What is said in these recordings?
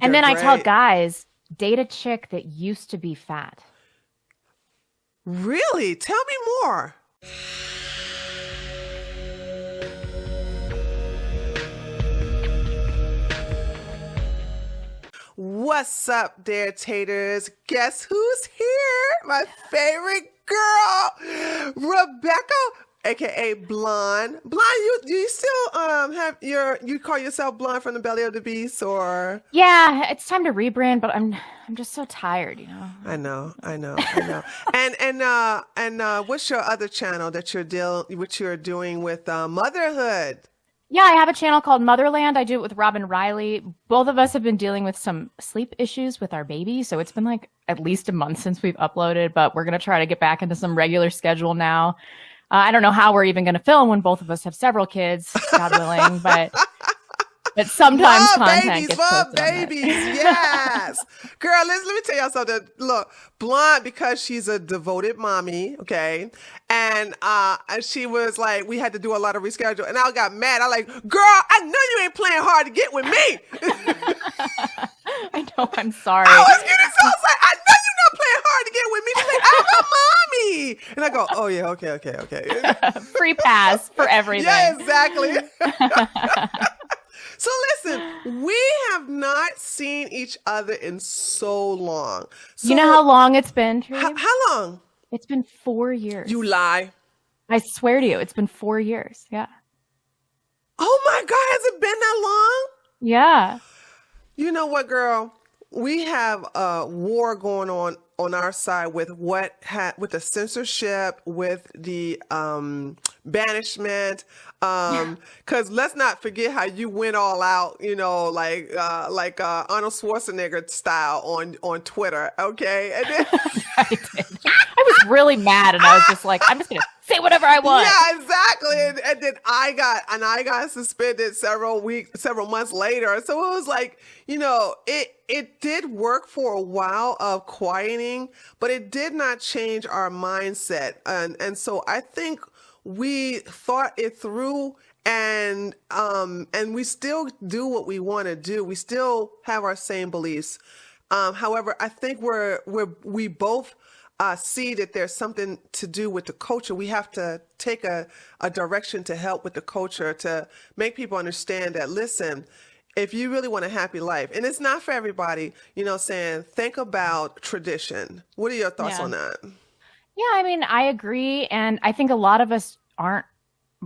And They're then I tell great. guys, date a chick that used to be fat. Really? Tell me more. What's up, there, taters? Guess who's here? My favorite girl, Rebecca, aka Blonde. Blonde, you still have you call yourself Blonde from the belly of the beast, or? Yeah, it's time to rebrand, but I'm just so tired, I know. And what's your other channel that you're doing with motherhood? Yeah, I have a channel called Motherland. I do it with Robin Riley. Both of us have been dealing with some sleep issues with our baby, so it's been like at least a month since we've uploaded, but we're going to try to get back into some regular schedule now. I don't know how we're even going to film when both of us have several kids, God willing, but sometimes content gets posted on it. Yes. Girl, let me tell y'all something. Look, Blonde, because she's a devoted mommy, okay? And she was like, we had to do a lot of reschedule. And I got mad. I like, girl, I know you ain't playing hard to get with me. I know, I'm sorry. I was like, I know you're not playing hard to get with me. She's like, I'm a mommy. And I go, oh yeah, okay. Free pass for everything. Yeah, exactly. So listen, we have not seen each other in so long. So, you know how long it's been, Tree? How long? It's been 4 years. You lie. I swear to you, it's been 4 years. Yeah. Oh my God, has it been that long? Yeah. You know what, girl? We have a war going on our side with with the censorship, with the banishment. Because let's not forget how you went all out, like Arnold Schwarzenegger style on Twitter, okay? And then I did. I was really mad, and I was just like, I'm just gonna say whatever I want. Yeah, exactly. And then I got suspended several months later. So it was like, it did work for a while of quieting, but it did not change our mindset. And so I think we thought it through, and we still do what we want to do. We still have our same beliefs. However, I think we both see that there's something to do with the culture. We have to take a direction to help with the culture, to make people understand that, listen, if you really want a happy life, and it's not for everybody, think about tradition. What are your thoughts on that? Yeah, I mean, I agree. And I think a lot of us aren't,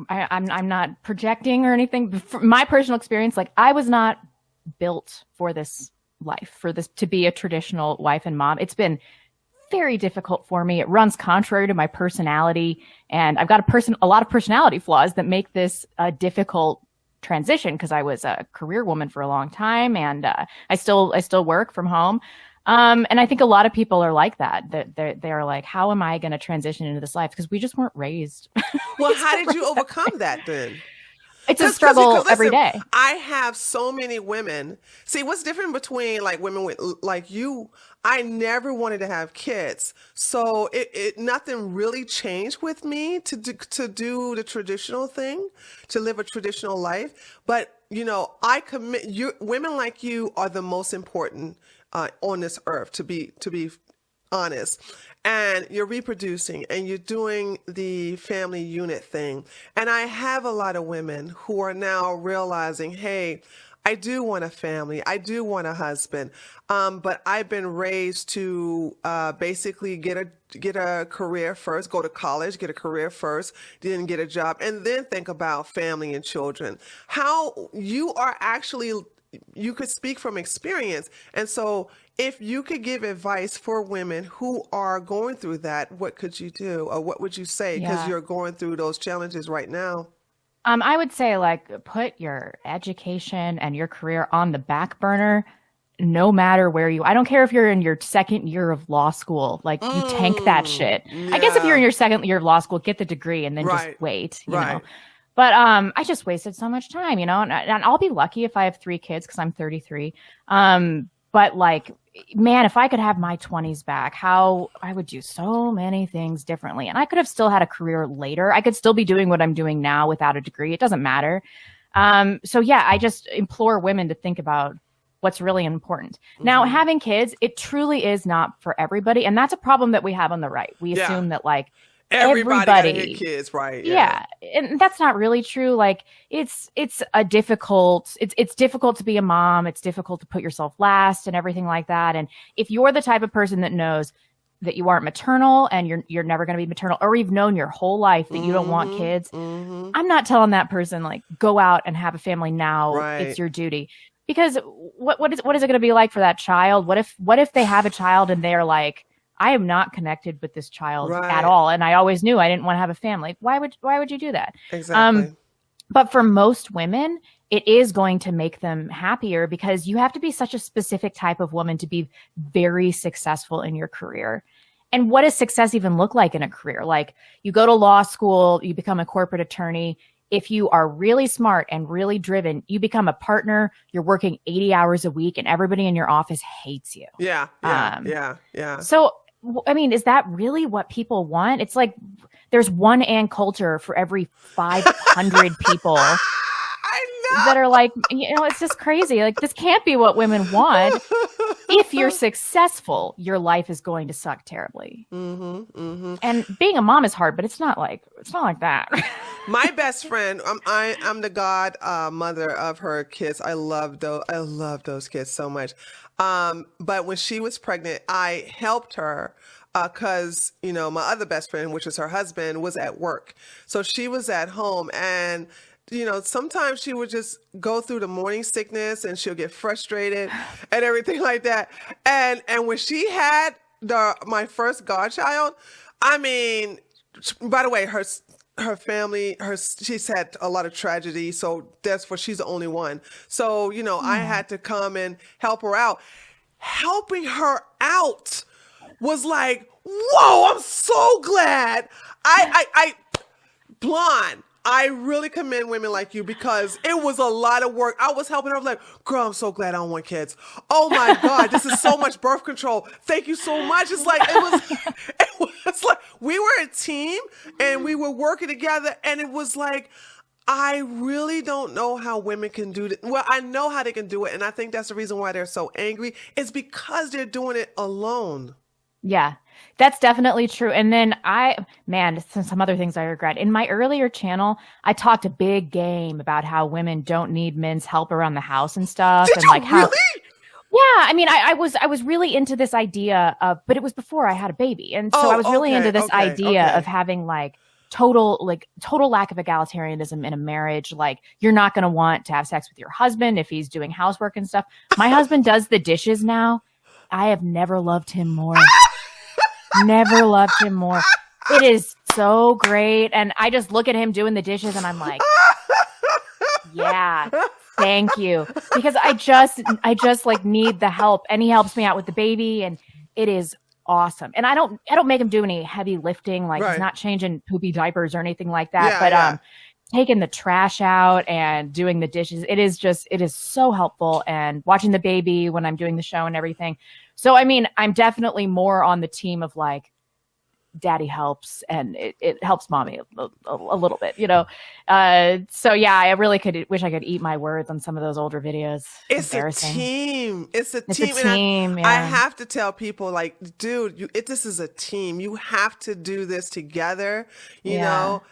I'm not projecting or anything. But from my personal experience, like, I was not built for this life, for this to be a traditional wife and mom. It's been very difficult for me. It runs contrary to my personality. And I've got a lot of personality flaws that make this a difficult transition, because I was a career woman for a long time, and I still work from home. And I think a lot of people are like that they are like, how am I going to transition into this life? Because we just weren't raised. Well, how did you overcome that then? It's a struggle every day. I have so many women. See, what's different between like women with like you? I never wanted to have kids, so it nothing really changed with me to do the traditional thing, to live a traditional life. But I commit. Women like you are the most important on this earth, to be honest. And you're reproducing, and you're doing the family unit thing. And I have a lot of women who are now realizing, hey, I do want a family. I do want a husband. But I've been raised to basically get a career first, go to college, get a career first, then get a job, and then think about family and children. How you are actually, you could speak from experience. And so if you could give advice for women who are going through that, what could you do? Or what would you say? Because you're going through those challenges right now. I would say, like, put your education and your career on the back burner, no matter where I don't care if you're in your second year of law school, like, you tank that shit. Yeah. I guess if you're in your second year of law school, get the degree and then just wait, you know. But I just wasted so much time, and I'll be lucky if I have 3 kids, because I'm 33. But like, man, if I could have my 20s back, how I would do so many things differently. And I could have still had a career later. I could still be doing what I'm doing now without a degree. It doesn't matter. So yeah, I just implore women to think about what's really important. Now, having kids, it truly is not for everybody. And that's a problem that we have on the right. We assume that like everybody gotta get kids, right? Yeah. And that's not really true. Like it's difficult to be a mom. It's difficult to put yourself last and everything like that. And if you're the type of person that knows that you aren't maternal and you're never going to be maternal, or you've known your whole life that you don't want kids, I'm not telling that person like go out and have a family now. Right. It's your duty. Because what is it going to be like for that child? What if they have a child and they're like, I am not connected with this child at all, and I always knew I didn't want to have a family. Why would you do that? Exactly. But for most women, it is going to make them happier because you have to be such a specific type of woman to be very successful in your career. And what does success even look like in a career? Like you go to law school, you become a corporate attorney. If you are really smart and really driven, you become a partner, you're working 80 hours a week and everybody in your office hates you. Yeah. So, I mean, is that really what people want? It's like there's one Ann Coulter for every 500 people that are like, it's just crazy. Like this can't be what women want. If you're successful, your life is going to suck terribly. And being a mom is hard, but it's not like that. My best friend, I'm the godmother of her kids. I love those kids so much. But when she was pregnant, I helped her because, my other best friend, which is her husband, was at work. So she was at home and, sometimes she would just go through the morning sickness and she'll get frustrated and everything like that. And when she had my first godchild, I mean, by the way, her family, she's had a lot of tragedy. So she's the only one. So, I had to come and help her out. Helping her out was like, whoa, I'm so glad. Blonde, I really commend women like you because it was a lot of work. I was helping her. I was like, girl, I'm so glad I don't want kids. Oh my God, this is so much birth control. Thank you so much. It's like, it was like we were a team and we were working together. And it was like, I really don't know how women can do that. Well, I know how they can do it. And I think that's the reason why they're so angry. It's because they're doing it alone. Yeah, that's definitely true. And then some other things I regret. In my earlier channel, I talked a big game about how women don't need men's help around the house and stuff. Did and you like how, really? yeah, I mean, I was really into this idea of, but it was before I had a baby. And so I was really into this idea of having like total lack of egalitarianism in a marriage. Like you're not going to want to have sex with your husband if he's doing housework and stuff. My husband does the dishes now. I have never loved him more. Never loved him more. It is so great. And I just look at him doing the dishes and I'm like, yeah, thank you. Because I just like need the help. And he helps me out with the baby and it is awesome. And I don't make him do any heavy lifting. Like he's not changing poopy diapers or anything like that. But taking the trash out and doing the dishes, it is so helpful, and watching the baby when I'm doing the show and everything. So, I mean, I'm definitely more on the team of like, daddy helps and it helps mommy a little bit, So yeah, I really wish I could eat my words on some of those older videos. It's a team. It's a team. And I have to tell people like, dude, this is a team. You have to do this together, you know?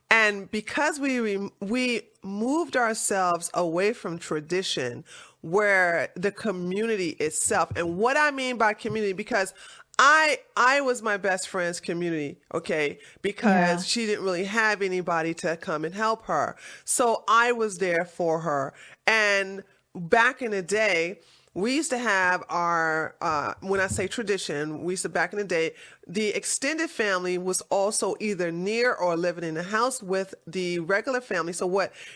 And because we moved ourselves away from tradition, where the community itself, and what I mean by community, because I was my best friend's community, okay, because she didn't really have anybody to come and help her. So I was there for her. And back in the day, we used to have our, when I say tradition, back in the day, the extended family was also either near or living in the house with the regular family. So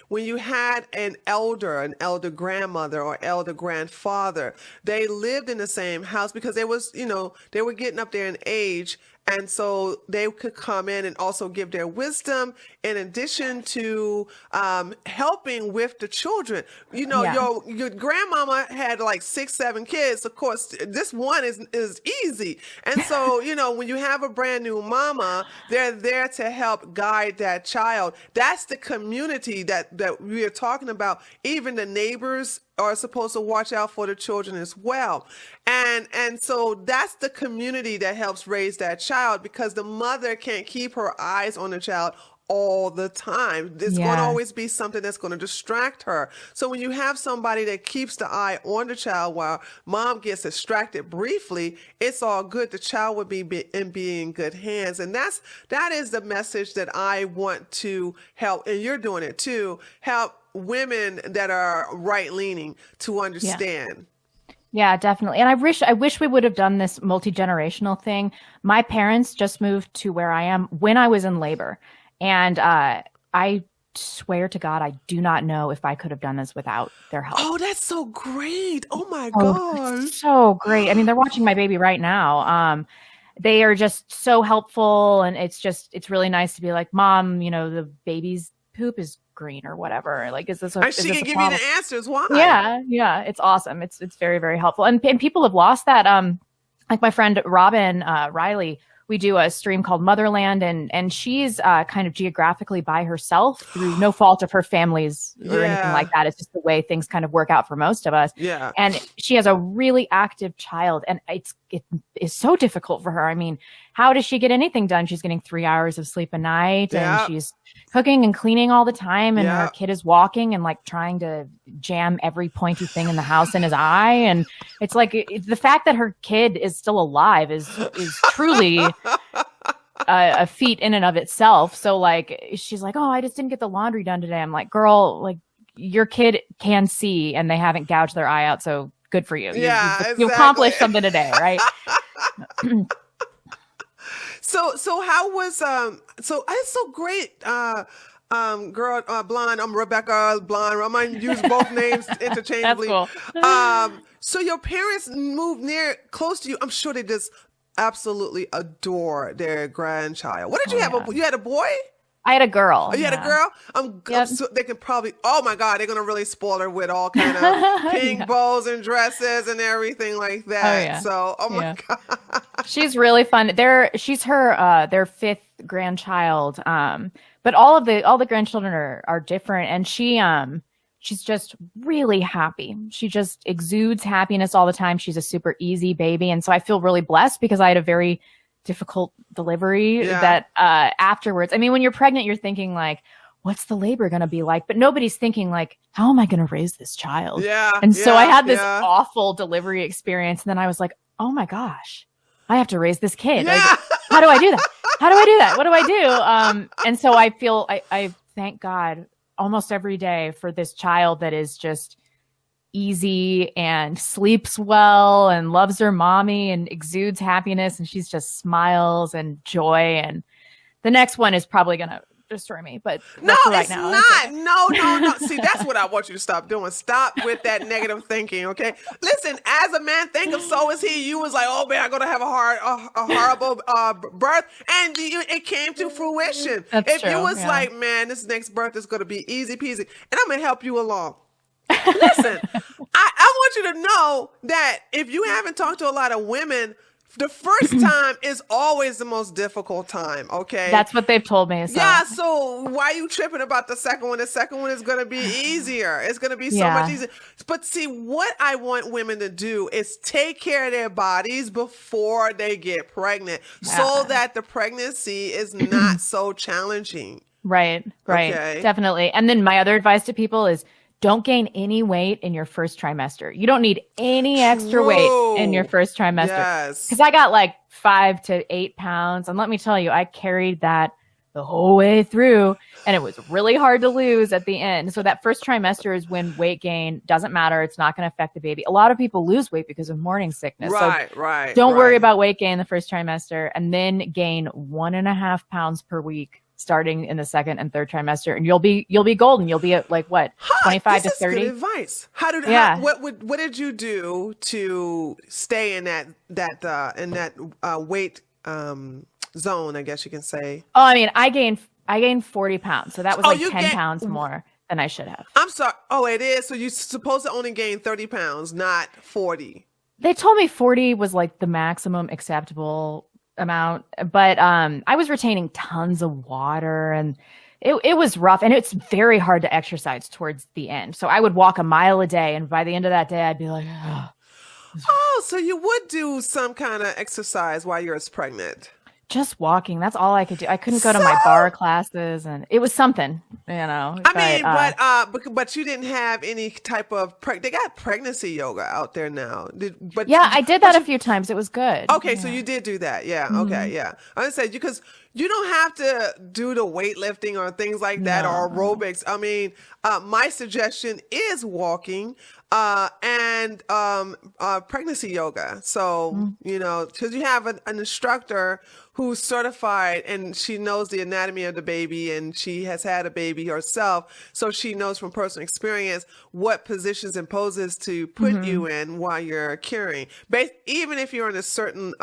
when you had an elder grandmother or elder grandfather, they lived in the same house because they were getting up there in age. And so they could come in and also give their wisdom in addition to helping with the children. Your grandmama had like 6, 7 kids. Of course, this one is easy. And so, when you have a brand new mama, they're there to help guide that child. That's the community that we are talking about. Even the neighbors are supposed to watch out for the children as well. And so that's the community that helps raise that child, because the mother can't keep her eyes on the child all the time. There's going to Yeah. always be something that's going to distract her. So when you have somebody that keeps the eye on the child while mom gets distracted briefly, it's all good. The child would be in good hands. And that is the message that I want to help. And you're doing it too. Help women that are right leaning to understand. Yeah, definitely. And I wish we would have done this multi-generational thing. My parents just moved to where I am when I was in labor. And I swear to God, I do not know if I could have done this without their help. Oh, that's so great. Oh my Oh, gosh. it's so great. I mean, they're watching my baby right now. They are just so helpful. And it's really nice to be like, Mom, the baby's poop is green or whatever. Like, is this a, And is she this can a give problem? you the answers. Why? Yeah. It's awesome. It's very, very helpful. And people have lost that. Like my friend Robin Riley, we do a stream called Motherland, and she's kind of geographically by herself through no fault of her family's or anything like that. It's just the way things kind of work out for most of us. Yeah. And she has a really active child, and it is so difficult for her. I mean, how does she get anything done? She's getting 3 hours of sleep a night, and she's cooking and cleaning all the time, and her kid is walking and like trying to jam every pointy thing in the house in his eye. And it's like the fact that her kid is still alive is truly a feat in and of itself. So like, she's like, oh, I just didn't get the laundry done today. I'm like, girl, like your kid can see and they haven't gouged their eye out. So good for you. You accomplished something today, right? So how was so it's so great. Girl, blonde. I'm Rebecca, blonde. I'm gonna use both names interchangeably. That's cool. So your parents moved close to you. I'm sure they just absolutely adore their grandchild. What did you have? You had a boy? I had a girl. Oh, you had a girl? Yep. So they can probably, oh my God, they're going to really spoil her with all kind of pink bows and dresses and everything like that. Oh, yeah. So, oh my God. She's really fun. She's their fifth grandchild. But all the grandchildren are different. And she's just really happy. She just exudes happiness all the time. She's a super easy baby. And so I feel really blessed because I had a very difficult delivery that afterwards. I mean, when you're pregnant, you're thinking like, what's the labor going to be like? But nobody's thinking like, how am I going to raise this child? Yeah. And so I had this awful delivery experience. And then I was like, oh my gosh, I have to raise this kid. Yeah. Like, how do I do that? How do I do that? What do I do? And so I feel, I thank God almost every day for this child that is just easy and sleeps well and loves her mommy and exudes happiness, and she's just smiles and joy. And the next one is probably going to destroy me, but no, right it's now. not. No. See, that's what I want you to stop doing. Stop with that negative thinking, okay? Listen, as a man, think of so is he. You was like, oh man, I'm gonna have a horrible birth, and it came to fruition. That's true, you was like, man, this next birth is gonna be easy peasy, and I'm gonna help you along. Listen, I want you to know that if you haven't talked to a lot of women, the first time is always the most difficult time, okay? That's what they've told me. So. Yeah, so why are you tripping about the second one? The second one is going to be easier. It's going to be so much easier. But see, what I want women to do is take care of their bodies before they get pregnant so that the pregnancy is not so challenging. Right. Okay. Definitely. And then my other advice to people is don't gain any weight in your first trimester. You don't need any extra weight in your first trimester. Yes. Because I got like 5 to 8 pounds. And let me tell you, I carried that the whole way through. And it was really hard to lose at the end. So that first trimester is when weight gain doesn't matter. It's not going to affect the baby. A lot of people lose weight because of morning sickness. Right. Don't worry about weight gain the first trimester, and then gain 1.5 pounds per week starting in the second and third trimester, and you'll be golden. You'll be at like what, 25 to 30. Good advice. What did you do to stay in that weight zone? I guess you can say. Oh, I mean, I gained 40 pounds, so that was like 10 pounds more than I should have. I'm sorry. Oh, it is. So you're supposed to only gain 30 pounds, not 40. They told me 40 was like the maximum acceptable amount, but I was retaining tons of water, and it was rough, and it's very hard to exercise towards the end. So I would walk a mile a day, and by the end of that day, I'd be like, oh. Oh, so you would do some kind of exercise while you're pregnant. Just walking. That's all I could do. I couldn't go to my bar classes, and it was something, but you didn't have any type of they got pregnancy yoga out there now. I did that a few times. It was good. Okay, yeah. So you did do that. Yeah. Mm-hmm. Okay. Yeah. I said because you don't have to do the weightlifting or things like that or aerobics. I mean, my suggestion is walking and pregnancy yoga. So, because you have an instructor who's certified and she knows the anatomy of the baby and she has had a baby herself. So she knows from personal experience what positions and poses to put you in while you're carrying. Even if you're in a certain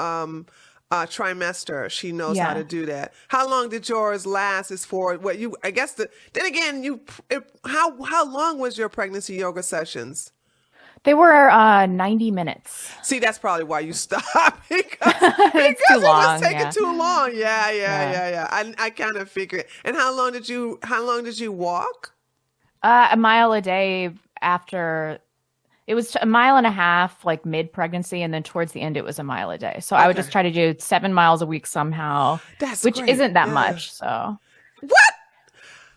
trimester, she knows how to do that. How long did yours last? Is for what you? I guess how long was your pregnancy yoga sessions? They were 90 minutes. See, that's probably why you stopped because it was taking too long. Yeah. I kind of figured. And how long did you walk? A mile a day after. It was a mile and a half, like mid-pregnancy, and then towards the end, it was a mile a day. So I would just try to do 7 miles a week somehow, which isn't that much. So what?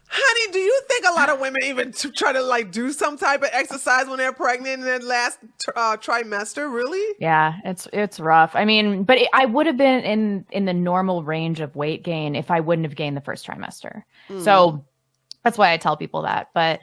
Honey, do you think a lot of women even try to do some type of exercise when they're pregnant in their last trimester? Really? Yeah, it's rough. I mean, but I would have been in the normal range of weight gain if I wouldn't have gained the first trimester. So that's why I tell people that. But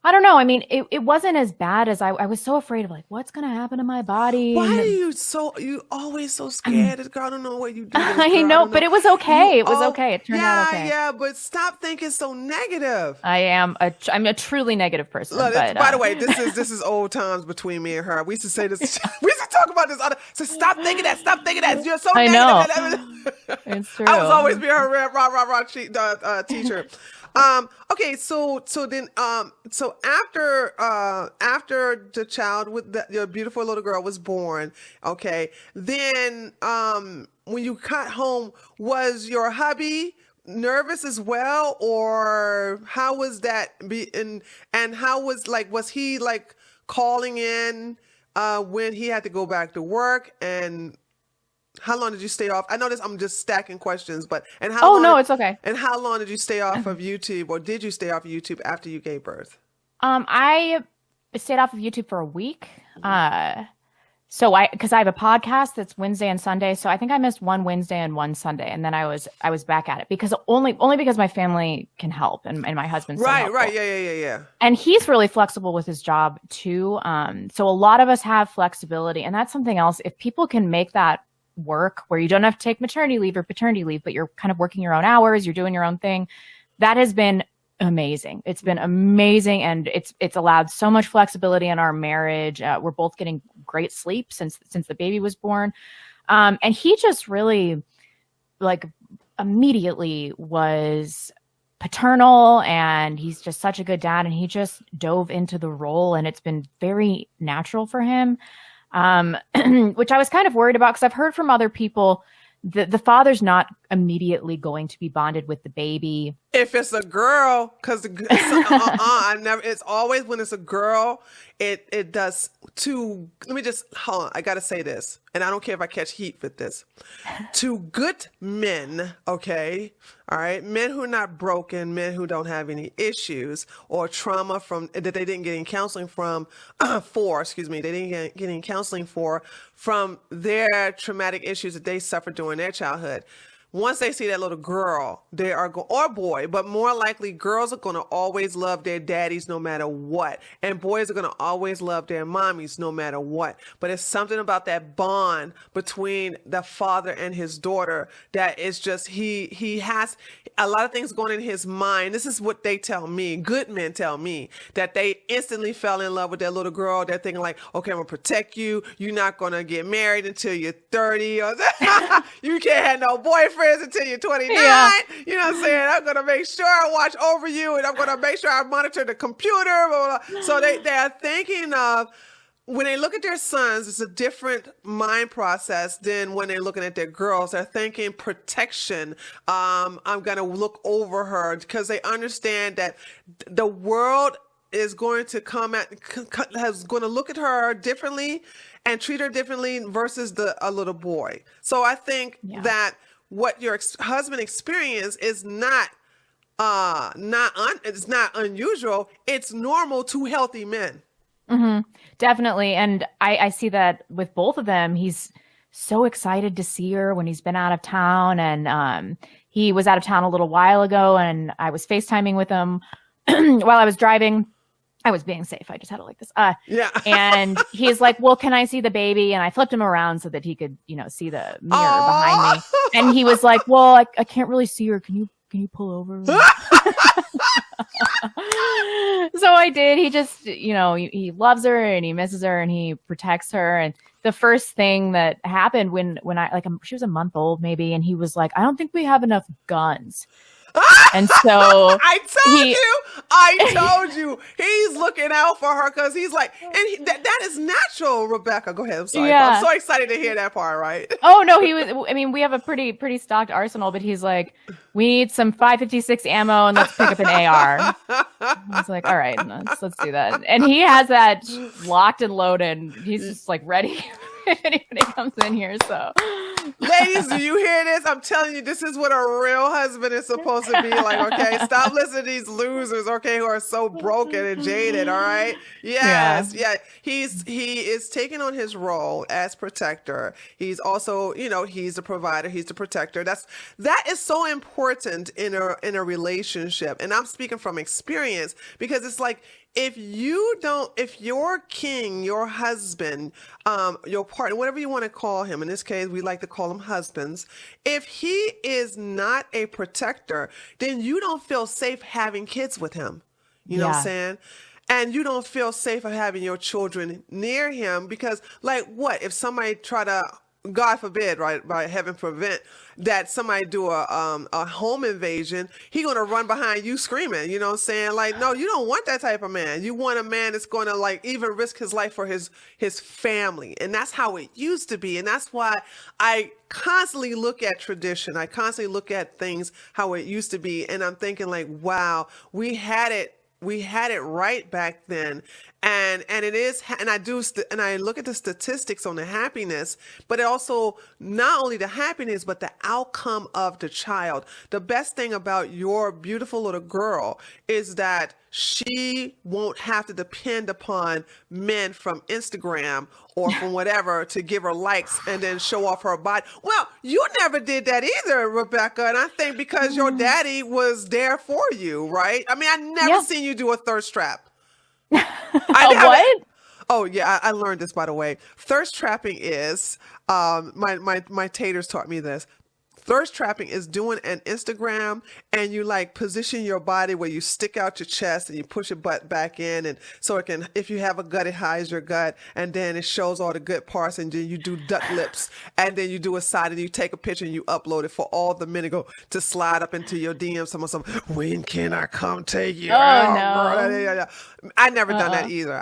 I don't know. I mean, it wasn't as bad as I was so afraid of what's going to happen to my body. Why are you always so scared? I don't know what you do. I know, but it was okay. It was okay. It turned out okay. Yeah, but stop thinking so negative. I'm a truly negative person. Look, by the way, this is old times between me and her. We used to say this. We used to talk about this. So stop thinking that. Stop thinking that. You're so negative. I know. It's true. I was always being her teacher. Okay, so after the child with your beautiful little girl was born, okay, then when you got home, was your hubby nervous as well, or how was that? And how was he calling in when he had to go back to work? And how long did you stay off? I know I'm just stacking questions, but it's okay. And how long did you stay off of YouTube, or did you stay off of YouTube after you gave birth? I stayed off of YouTube for a week. Because I have a podcast that's Wednesday and Sunday, so I think I missed one Wednesday and one Sunday, and then I was back at it because only because my family can help and my husband's so helpful. Right, yeah. And he's really flexible with his job too. So a lot of us have flexibility, and that's something else. If people can make that work where you don't have to take maternity leave or paternity leave, but you're kind of working your own hours, you're doing your own thing, that has been amazing. It's been amazing, and it's allowed so much flexibility in our marriage. We're both getting great sleep since the baby was born, and he just really immediately was paternal, and he's just such a good dad, and he just dove into the role, and it's been very natural for him. Which I was kind of worried about because I've heard from other people that the father's not immediately going to be bonded with the baby. If it's a girl, because it's always when it's a girl, it does to, let me just, hold on, I got to say this, and I don't care if I catch heat with this. To good men, okay, all right, men who are not broken, men who don't have any issues or trauma that they didn't get any counseling from, they didn't get any counseling from their traumatic issues that they suffered during their childhood. Once they see that little girl, they are or boy, but more likely girls are going to always love their daddies no matter what. And boys are going to always love their mommies no matter what. But it's something about that bond between the father and his daughter that is just, he has a lot of things going in his mind. This is what they tell me. Good men tell me that they instantly fell in love with their little girl. They're thinking like, okay, I'm going to protect you. You're not going to get married until you're 30 or you can't have no boyfriend until you're 29. Yeah. You know what I'm saying? I'm going to make sure I watch over you, and I'm going to make sure I monitor the computer. Blah, blah, blah. So they are thinking of when they look at their sons, it's a different mind process than when they're looking at their girls. They're thinking protection. I'm going to look over her, because they understand that the world is going to going to look at her differently and treat her differently versus a little boy. So I think that what your husband experienced is it's not unusual. It's normal to healthy men. Mm-hmm. Definitely. And I see that with both of them. He's so excited to see her when he's been out of town. And he was out of town a little while ago, and I was FaceTiming with him while I was driving. I was being safe. I just had it like this. Yeah. And he's like, well, can I see the baby? And I flipped him around so that he could, see the mirror behind me. And he was like, well, I can't really see her. Can you pull over? So I did. He just, he loves her and he misses her and he protects her. And the first thing that happened when she was a month old maybe, and he was like, I don't think we have enough guns. And so I told you, he's looking out for her, because he's like, and that is natural. Rebecca, go ahead. I'm sorry. Yeah. I'm so excited to hear that part, right? Oh no, we have a pretty stocked arsenal, but he's like, we need some 5.56 ammo and let's pick up an AR. I was like, all right, let's do that. And he has that locked and loaded. He's just like ready if anybody comes in here. So ladies, do you hear this? I'm telling you, this is what a real husband is supposed to be like, okay? Stop listening to these losers, okay, who are so broken and jaded, all right? Yes, yeah. He is taking on his role as protector. He's also, he's the provider, he's the protector. That is so important in a relationship. And I'm speaking from experience, because it's like, if your king, your husband, your partner, whatever you want to call him, in this case, we like to call them husbands, if he is not a protector, then you don't feel safe having kids with him. You know what I'm saying? And you don't feel safe of having your children near him, because what if somebody try to, God forbid, right, by heaven prevent, that somebody do a home invasion, he gonna run behind you screaming, you know what I'm saying? Like, no, you don't want that type of man. You want a man that's gonna even risk his life for his family. And that's how it used to be. And that's why I constantly look at tradition. I constantly look at things how it used to be. And I'm thinking wow, we had it right back then. And it is, and I look at the statistics on the happiness, but it also, not only the happiness, but the outcome of the child. The best thing about your beautiful little girl is that she won't have to depend upon men from Instagram or from whatever to give her likes and then show off her body. Well, you never did that either, Rebecca. And I think because your daddy was there for you, right? I mean, I never seen you do a thirst trap. What? Oh yeah, I learned this, by the way. Thirst trapping is my taters taught me this. Thirst trapping is doing an Instagram and you position your body where you stick out your chest and you push your butt back in, and so it can, if you have a gut, it hides your gut, and then it shows all the good parts, and then you do duck lips, and then you do a side, and you take a picture and you upload it for all the men to slide up into your DMs. Some, when can I come take you? Oh no. Yeah. I never done that either.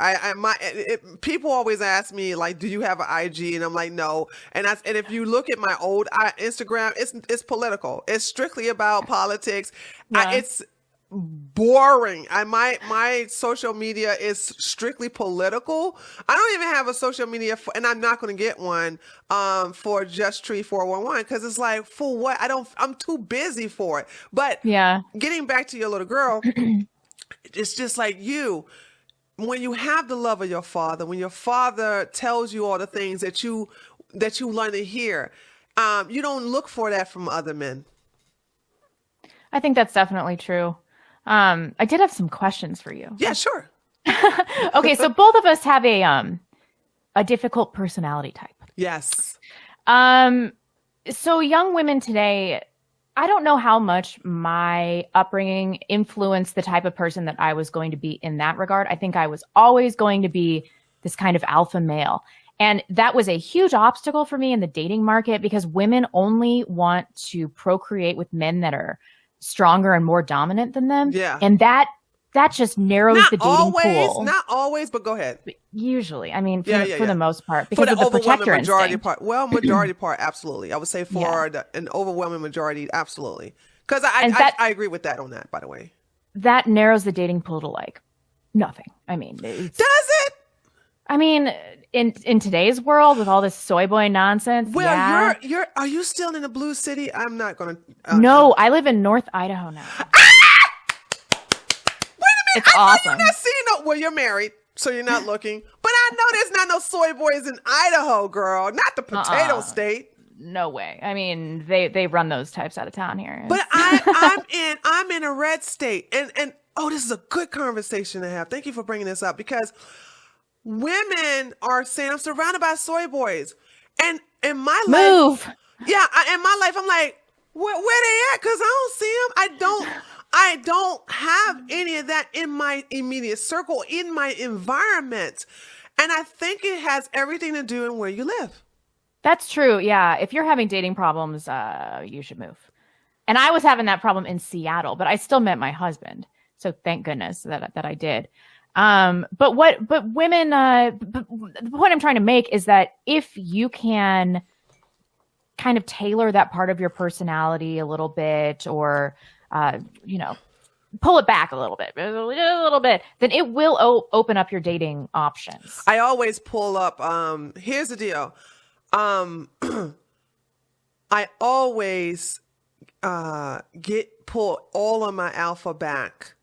People always ask me do you have an IG? And I'm like, no. And if you look at my old Instagram, it's political. It's strictly about politics. Yeah. It's boring. My social media is strictly political. I don't even have a social media and I'm not going to get one for Just Tree 411, because it's for what? I'm too busy for it. But getting back to your little girl, it's just like you. When you have the love of your father, when your father tells you all the things that you learn to hear, you don't look for that from other men. I think that's definitely true. I did have some questions for you. Yeah, sure. Okay, so both of us have a difficult personality type. Yes. So young women today, I don't know how much my upbringing influenced the type of person that I was going to be in that regard. I think I was always going to be this kind of alpha male. And that was a huge obstacle for me in the dating market, because women only want to procreate with men that are stronger and more dominant than them. Yeah. And that that just narrows the dating pool. Not always, but go ahead. Usually, I mean, for the most part, because for the of the overwhelming protector majority instinct. part. Well, majority part, absolutely. I would say for an overwhelming majority, absolutely. Because I agree with that on that, by the way. That narrows the dating pool to like nothing. I mean, does it? I mean, in today's world with all this soy boy nonsense. Well, are you still in the blue city? I'm not gonna. No, I live in North Idaho now. Wait a minute! It's awesome. You're not seeing no. Well, you're married, so you're not looking. But I know there's not no soy boys in Idaho, girl. Not the potato state. No way. I mean, they run those types out of town here. But I'm in a red state, and oh, this is a good conversation to have. Thank you for bringing this up because women are saying I'm surrounded by soy boys, and in my life, in my life, I'm like, where they at? Because I don't see them. I don't have any of that in my immediate circle, in my environment, and I think it has everything to do with where you live. That's true. Yeah. If you're having dating problems, you should move. And I was having that problem in Seattle, but I still met my husband. So thank goodness that I did. But women, the point I'm trying to make is that if you can kind of tailor that part of your personality a little bit, or, pull it back a little bit, then it will open up your dating options. I always pull up, here's the deal. I always pull all of my alpha back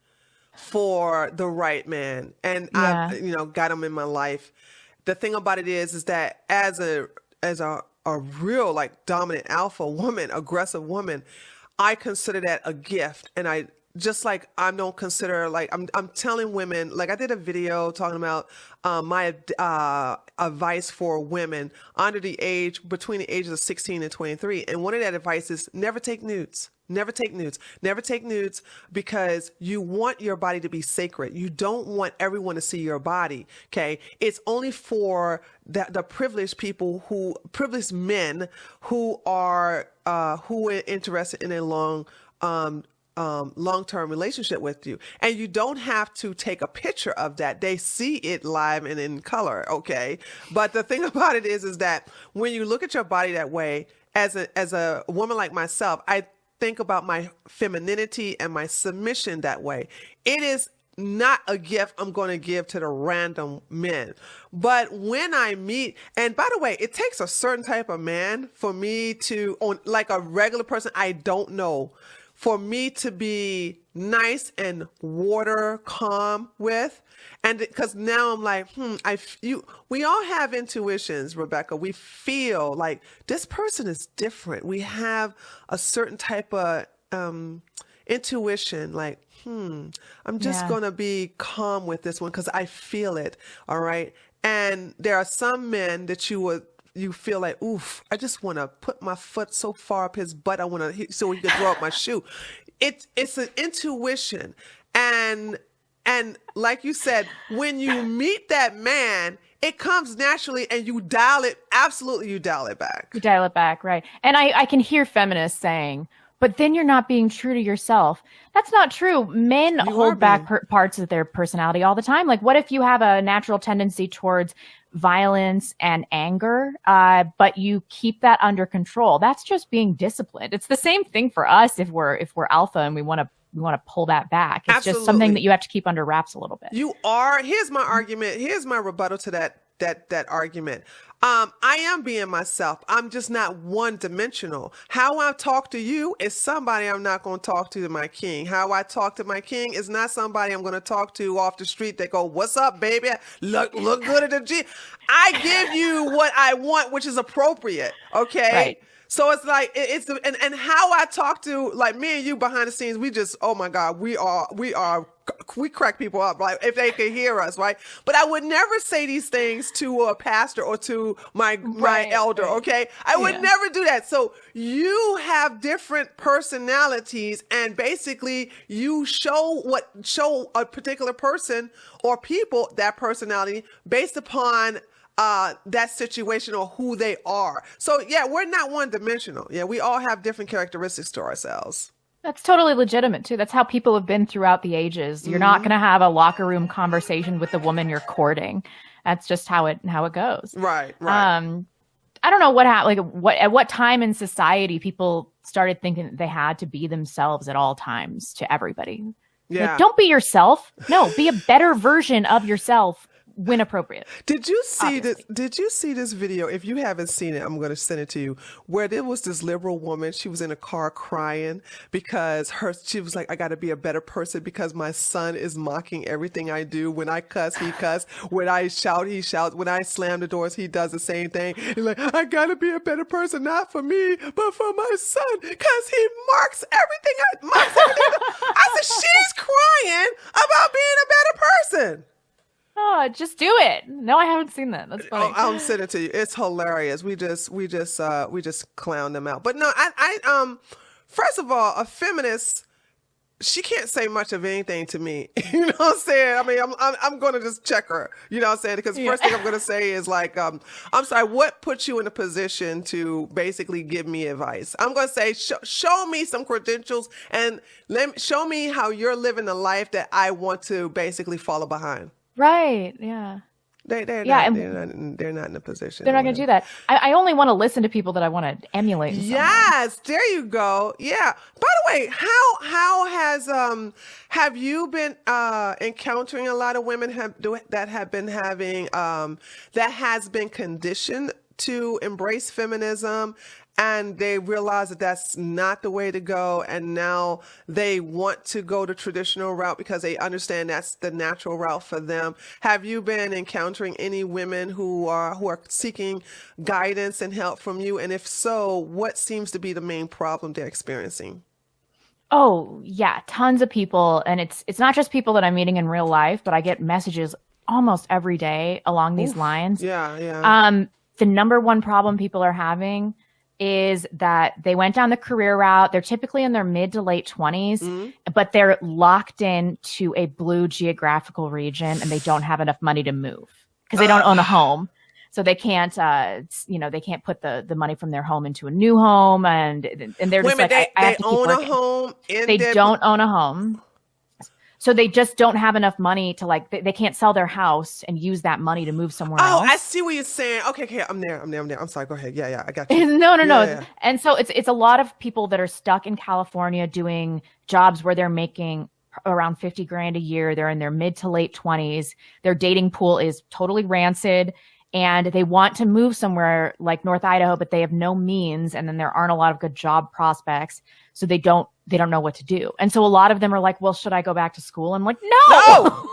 for the right man, and I've got him in my life. The thing about it is that as a real like dominant alpha woman, aggressive woman, I consider that a gift, and I don't consider I'm telling women, like I did a video talking about my advice for women between the ages of 16 and 23. And one of that advice is never take nudes. Never take nudes. Never take nudes because you want your body to be sacred. You don't want everyone to see your body. Okay. It's only for the privileged privileged men who are interested in a long-term relationship with you. And you don't have to take a picture of that. They see it live and in color. Okay. But the thing about it is that when you look at your body that way, as a woman like myself, I think about my femininity and my submission that way. It is not a gift I'm going to give to the random men. But when I meet, and by the way, it takes a certain type of man for me to, like a regular person I don't know, for me to be nice and calm with. And because now I'm like, we all have intuitions, Rebecca. We feel like this person is different. We have a certain type of intuition, like, I'm just going to be calm with this one because I feel it. All right. And there are some men that you feel like, oof, I just want to put my foot so far up his butt. So he can throw up my shoe. It's an intuition. And like you said, when you meet that man, it comes naturally and you dial it back. You dial it back, right. And I can hear feminists saying, but then you're not being true to yourself. That's not true. Men hold back parts of their personality all the time. Like, what if you have a natural tendency towards violence and anger, but you keep that under control? That's just being disciplined. It's the same thing for us if we're alpha and we want to pull that back. It's just something that you have to keep under wraps a little bit. Here's my argument. Here's my rebuttal to that argument. I am being myself. I'm just not one-dimensional. How I talk to you is somebody I'm not going to talk to my king. How I talk to my king is not somebody I'm going to talk to off the street that go, "What's up, baby? Look good at the G." I give you what I want, which is appropriate. Okay. Right. So it's like, and how I talk to, like, me and you behind the scenes, we just, oh my God, we crack people up, like, if they could hear us, right? But I would never say these things to a pastor or to my elder, okay? I would never do that. So you have different personalities, and basically you show a particular person or people that personality based upon that situation or who they are. So yeah, we're not one dimensional. Yeah, we all have different characteristics to ourselves. That's totally legitimate too. That's how people have been throughout the ages. You're not going to have a locker room conversation with the woman you're courting. That's just how it goes. Right, right. I don't know at what time in society people started thinking that they had to be themselves at all times to everybody. Yeah. Like, don't be yourself. No, be a better version of yourself when appropriate. Did you see Obviously. this? Did you see this video? If you haven't seen it, I'm going to send it to you. Where there was this liberal woman. She was in a car crying because she was like, "I got to be a better person because my son is mocking everything I do. When I cuss, he cuss. When I shout, he shouts. When I slam the doors, he does the same thing. He's like, I got to be a better person, not for me, but for my son, because he mocks everything. I said, she's crying about being a better person. Oh, just do it. No, I haven't seen that. That's funny. Oh, I'll send it to you. It's hilarious. We just clown them out. But no, first of all, a feminist, she can't say much of anything to me. You know what I'm saying? I mean, I'm going to just check her. You know what I'm saying? Because the first thing I'm going to say is like, I'm sorry, what put you in a position to basically give me advice? I'm going to say, show me some credentials and show me how you're living the life that I want to basically follow behind. Right. Yeah. They're not in a position. They're not going to do that. I only want to listen to people that I want to emulate. Yes, there you go. Yeah. By the way, how has have you been encountering a lot of women that have been having that has been conditioned to embrace feminism, and they realize that that's not the way to go, and now they want to go the traditional route because they understand that's the natural route for them? Have you been encountering any women who are seeking guidance and help from you? And if so, what seems to be the main problem they're experiencing? Oh, yeah, tons of people. And it's not just people that I'm meeting in real life, but I get messages almost every day along these lines. Yeah, yeah. The number one problem people are having is that they went down the career route. They're typically in their mid to late 20s, but they're locked in to a blue geographical region and they don't have enough money to move because they don't own a home. So they can't, they can't put the money from their home into a new home. And they're just like, I have to keep own working. A home. They don't own a home. So they just don't have enough money to they can't sell their house and use that money to move somewhere else. Oh, I see what you're saying. Okay. I'm there. I'm sorry. Go ahead. Yeah. I got you. No. Yeah. And so it's a lot of people that are stuck in California doing jobs where they're making around 50 grand a year. They're in their mid to late 20s. Their dating pool is totally rancid. And they want to move somewhere like North Idaho, but they have no means. And then there aren't a lot of good job prospects. So they don't know what to do. And so a lot of them are like, well, should I go back to school? I'm like, no,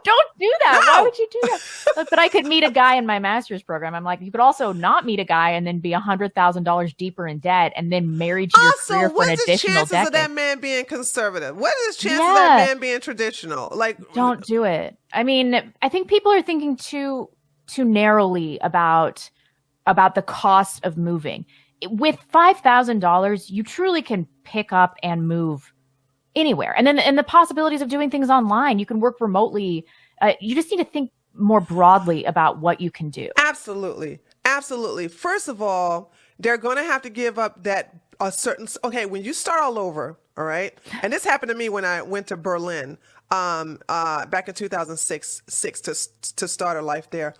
don't do that. No. Why would you do that? But I could meet a guy in my master's program. I'm like, you could also not meet a guy and then be $100,000 deeper in debt and then married to your career for an additional decade. What is the chances of that man being conservative? What is the chances of that man being traditional? Like, don't do it. I mean, I think people are thinking too narrowly about the cost of moving. With $5,000, you truly can pick up and move anywhere. And the possibilities of doing things online, you can work remotely. You just need to think more broadly about what you can do. Absolutely. First of all, they're going to have to give up when you start all over, all right? And this happened to me when I went to Berlin back in 2006 to start a life there.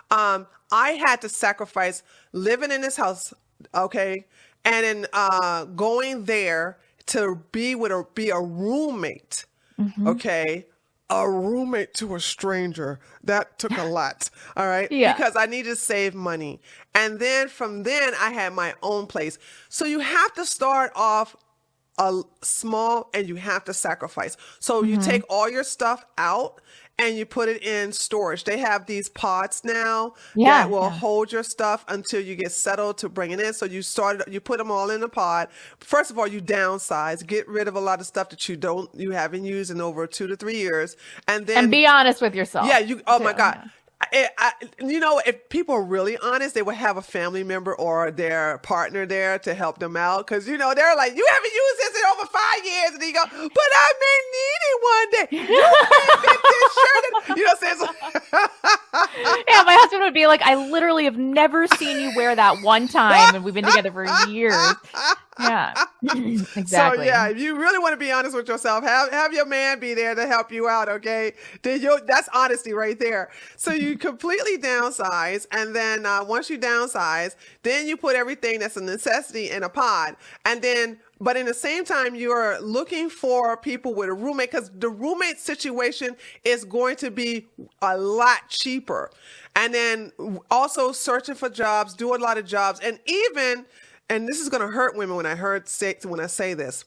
I had to sacrifice living in this house, okay, and then going there to be a roommate, okay, a roommate to a stranger. That took a lot, all right, because I needed to save money, and then from then I had my own place. So you have to start off small and you have to sacrifice. So you take all your stuff out and you put it in storage. They have these pods now that will hold your stuff until you get settled to bring it in. So you put them all in a pod. First of all, you downsize, get rid of a lot of stuff that you haven't used in over 2 to 3 years. And be honest with yourself. Yeah. My God. If people are really honest, they would have a family member or their partner there to help them out. Because, they're like, you haven't used this in over 5 years. And you go, but I may need it one day. You can't fit this shirt. You know what I'm saying? Yeah, my husband would be like, I literally have never seen you wear that one time. And we've been together for years. Yeah. So Exactly. yeah, if you really want to be honest with yourself, have your man be there to help you out. Okay, then that's honesty right there. So you completely downsize, and then once you downsize, then you put everything that's a necessity in a pod, and then. But in the same time, you're looking for people with a roommate because the roommate situation is going to be a lot cheaper. And then also searching for jobs, do a lot of jobs, and even, and this is going to hurt women when I say this,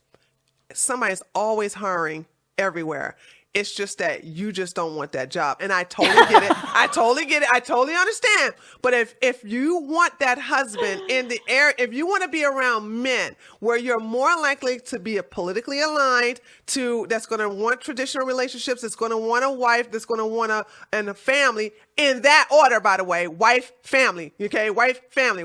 somebody's always hiring everywhere. It's just that you just don't want that job. And I totally get it. I totally get it. I totally understand. But if you want that husband in the area, if you want to be around men where you're more likely to be politically aligned that's going to want traditional relationships, that's going to want a wife, that's going to want a family, in that order, by the way, wife, family, okay? Wife, family,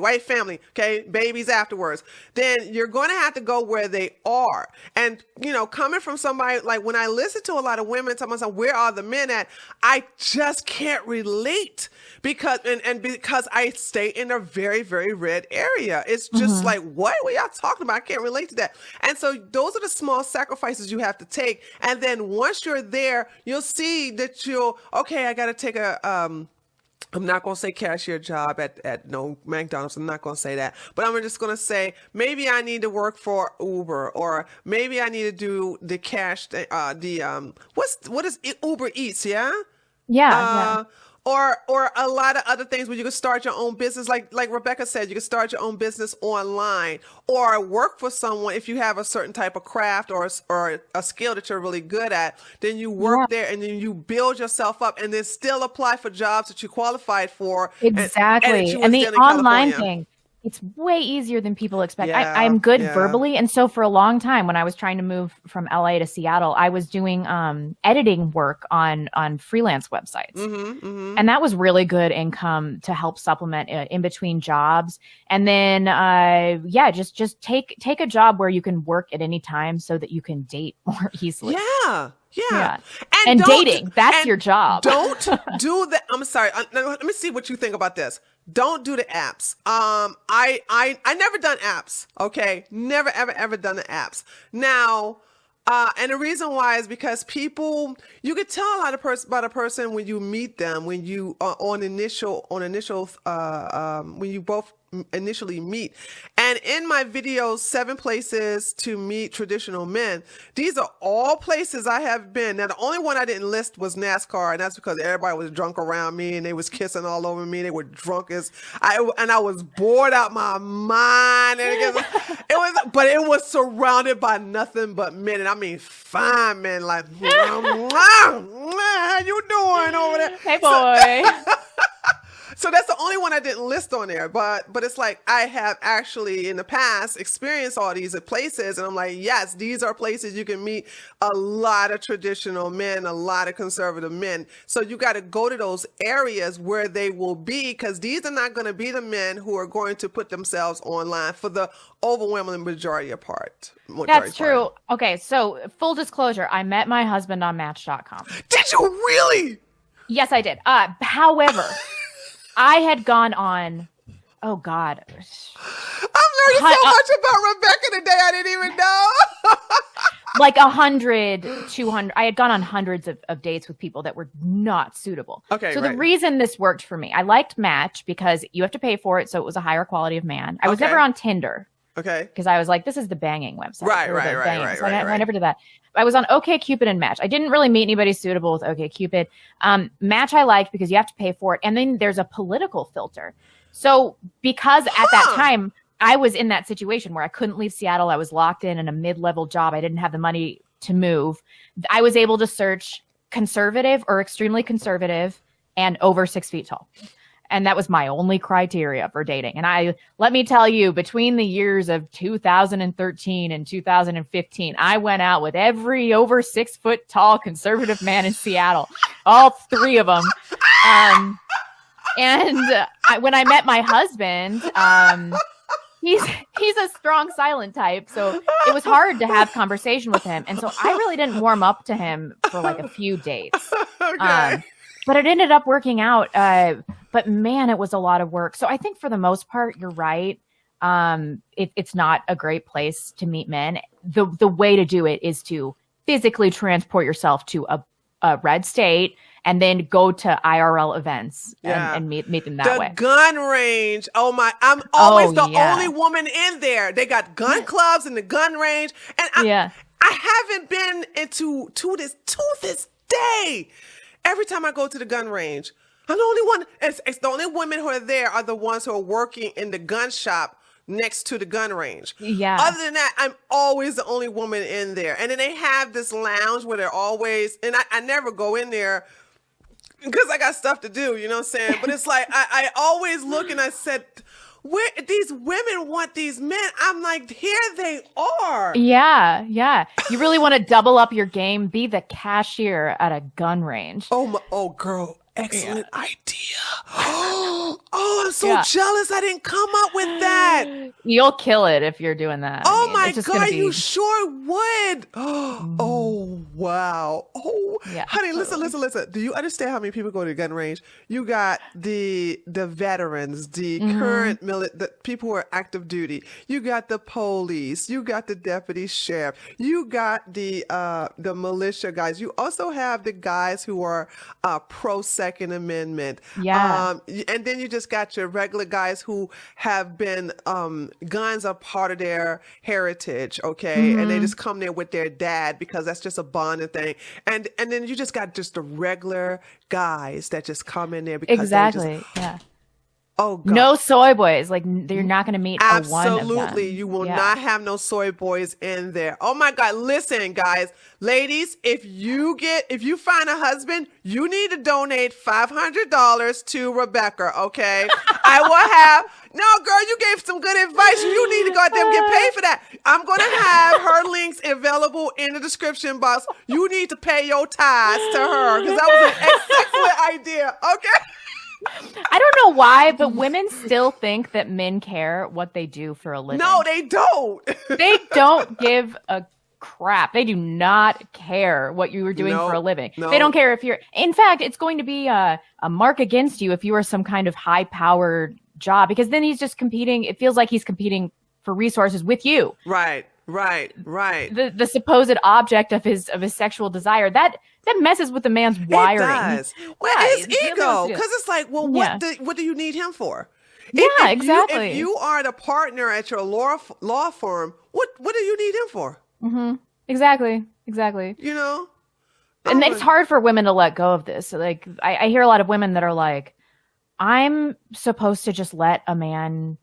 okay? Babies afterwards. Then you're going to have to go where they are. And, coming from somebody, like when I listen to a lot of women talking about where are the men at, I just can't relate because I stay in a very, very red area. It's just like, what were y'all talking about? I can't relate to that. And so those are the small sacrifices you have to take. And then once you're there, you'll see that I got to take I'm not going to say cashier job at no McDonald's. I'm not going to say that. But I'm just going to say maybe I need to work for Uber, or maybe I need to do the what is Uber Eats, yeah? Yeah. Or a lot of other things where you can start your own business. Like Rebecca said, you can start your own business online or work for someone if you have a certain type of craft or a skill that you're really good at. Then you work there and then you build yourself up and then still apply for jobs that you qualified for. Exactly. And the online thing, it's way easier than people expect. Yeah, I'm good verbally. And so for a long time, when I was trying to move from LA to Seattle, I was doing editing work on freelance websites. And that was really good income to help supplement in between jobs. And then, just take a job where you can work at any time so that you can date more easily. Yeah. And dating, that's your job. Don't do that. I'm sorry. Let me see what you think about this. Don't do the apps. I never done apps. Okay. Never, ever done the apps. Now, and the reason why is because you could tell a lot about a person when you meet them, when you when you both initially meet. And in my videos, 7 places to meet traditional men, these are all places I have been. Now, the only one I didn't list was NASCAR, and that's because everybody was drunk around me and they was kissing all over me. They were drunk I was bored out my mind. And but it was surrounded by nothing but men. And I mean, fine men, like, how you doing over there? Hey, boy. So that's the only one I didn't list on there, but it's like I have actually in the past experienced all these places, and I'm like, yes, these are places you can meet a lot of traditional men, a lot of conservative men. So you got to go to those areas where they will be, because these are not going to be the men who are going to put themselves online for the overwhelming majority part. That's true. Okay, so full disclosure, I met my husband on Match.com. Did you really? Yes, I did. However, I had gone on, oh God. I'm learning so much about Rebecca today I didn't even know. Like 100, 200. I had gone on hundreds of dates with people that were not suitable. Okay, so the reason this worked for me, I liked Match because you have to pay for it, so it was a higher quality of man. I was never on Tinder. Okay. Because I was like, this is the banging website. Right. So I never did that. I was on OkCupid and Match. I didn't really meet anybody suitable with OkCupid. Match I liked because you have to pay for it. And then there's a political filter. So because at that time, I was in that situation where I couldn't leave Seattle. I was locked in a mid-level job. I didn't have the money to move. I was able to search conservative or extremely conservative and over 6 feet tall. And that was my only criteria for dating. And let me tell you, between the years of 2013 and 2015, I went out with every over 6 foot tall conservative man in Seattle, all 3 of them. When I met my husband, he's a strong silent type. So it was hard to have conversation with him. And so I really didn't warm up to him for like a few dates. Okay. But it ended up working out. But man, it was a lot of work. So I think for the most part, you're right. it's not a great place to meet men. The way to do it is to physically transport yourself to a red state and then go to IRL events and meet them that way. The gun range. Oh my, I'm always the yeah. only woman in there. They got gun clubs in the gun range. And I haven't been into to this day. Every time I go to the gun range, I'm the only one. It's the only women who are there are the ones who are working in the gun shop next to the gun range. Yeah. Other than that, I'm always the only woman in there. And then they have this lounge where they're always, and I never go in there because I got stuff to do, you know what I'm saying? But it's like, I always look and I said, where these women want these men? I'm like, here they are. Yeah, yeah. You really want to double up your game, be the cashier at a gun range. Oh, girl. Excellent idea. Oh, I'm so jealous I didn't come up with that. You'll kill it if you're doing that. Oh my God, you sure would. Oh, wow. Oh, honey, totally. Listen. Do you understand how many people go to the gun range? You got the veterans, the current the people who are active duty. You got the police. You got the deputy sheriff. You got the militia guys. You also have the guys who are pro Second Amendment. Yeah. And then you just got your regular guys who have been, guns are part of their heritage, okay? And they just come there with their dad because that's just a bonding thing. And then you just got just the regular guys that just come in there because yeah. Oh, God. No soy boys. Like, you're not going to meet a one of them. Absolutely. You will not have no soy boys in there. Oh, my God. Listen, guys. Ladies, if you find a husband, you need to donate $500 to Rebecca, okay? I will have... No, girl, you gave some good advice. You need to go out there and get paid for that. I'm going to have her links available in the description box. You need to pay your tithes to her because that was an excellent idea, okay? I don't know why, but women still think that men care what they do for a living. No, they don't. They don't give a crap. They do not care what you were doing for a living. No. They don't care if you're... In fact, it's going to be a mark against you if you are some kind of high-powered job, because then he's just competing. It feels like he's competing for resources with you. Right. The supposed object of his sexual desire, that messes with the man's wiring. It does. Well, his ego, because it's like, well, what do you need him for? Exactly. If you are the partner at your law firm, what do you need him for? Mm-hmm. Exactly. You know, and it's hard for women to let go of this. So, like, I hear a lot of women that are like, I'm supposed to just let a man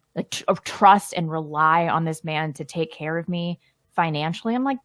trust and rely on this man to take care of me financially. I'm like,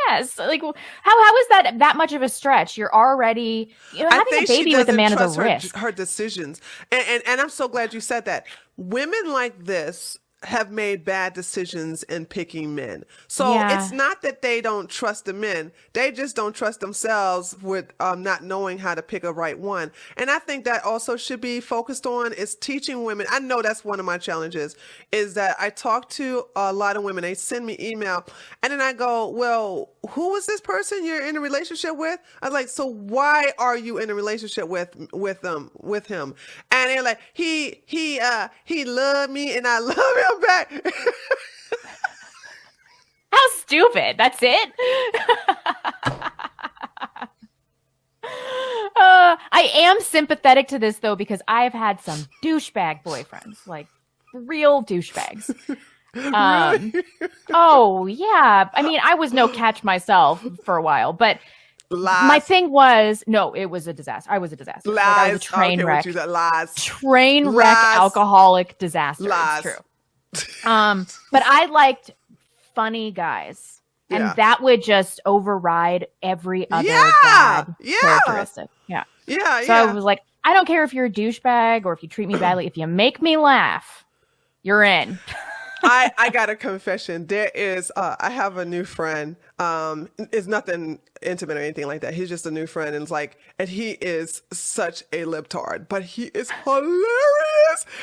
yes. Like, how is that much of a stretch? You're already, having a baby with a man is a risk. Her decisions. And I'm so glad you said that. Women like this have made bad decisions in picking men. So it's not that they don't trust the men. They just don't trust themselves with not knowing how to pick a right one. And I think that also should be focused on is teaching women. I know that's one of my challenges is that I talk to a lot of women. They send me email and then I go, well, who is this person you're in a relationship with? I was like, so why are you in a relationship with him? And they're like, he loved me and I love him back. How stupid. That's it. I am sympathetic to this though, because I have had some douchebag boyfriends, like real douchebags. Really? Oh yeah. I mean, I was no catch myself for a while, but lies. My thing was, no, it was a disaster. I was a disaster. Lies. Like, I was a train wreck. Lies. Train wreck, alcoholic disaster. Lies. It's true. But I liked funny guys. And that would just override every other bad characteristic. Yeah. So I was like, I don't care if you're a douchebag or if you treat me badly. If you make me laugh, you're in. I got a confession. There is, I have a new friend. It's nothing intimate or anything like that. He's just a new friend. And he is such a libtard, but he is hilarious.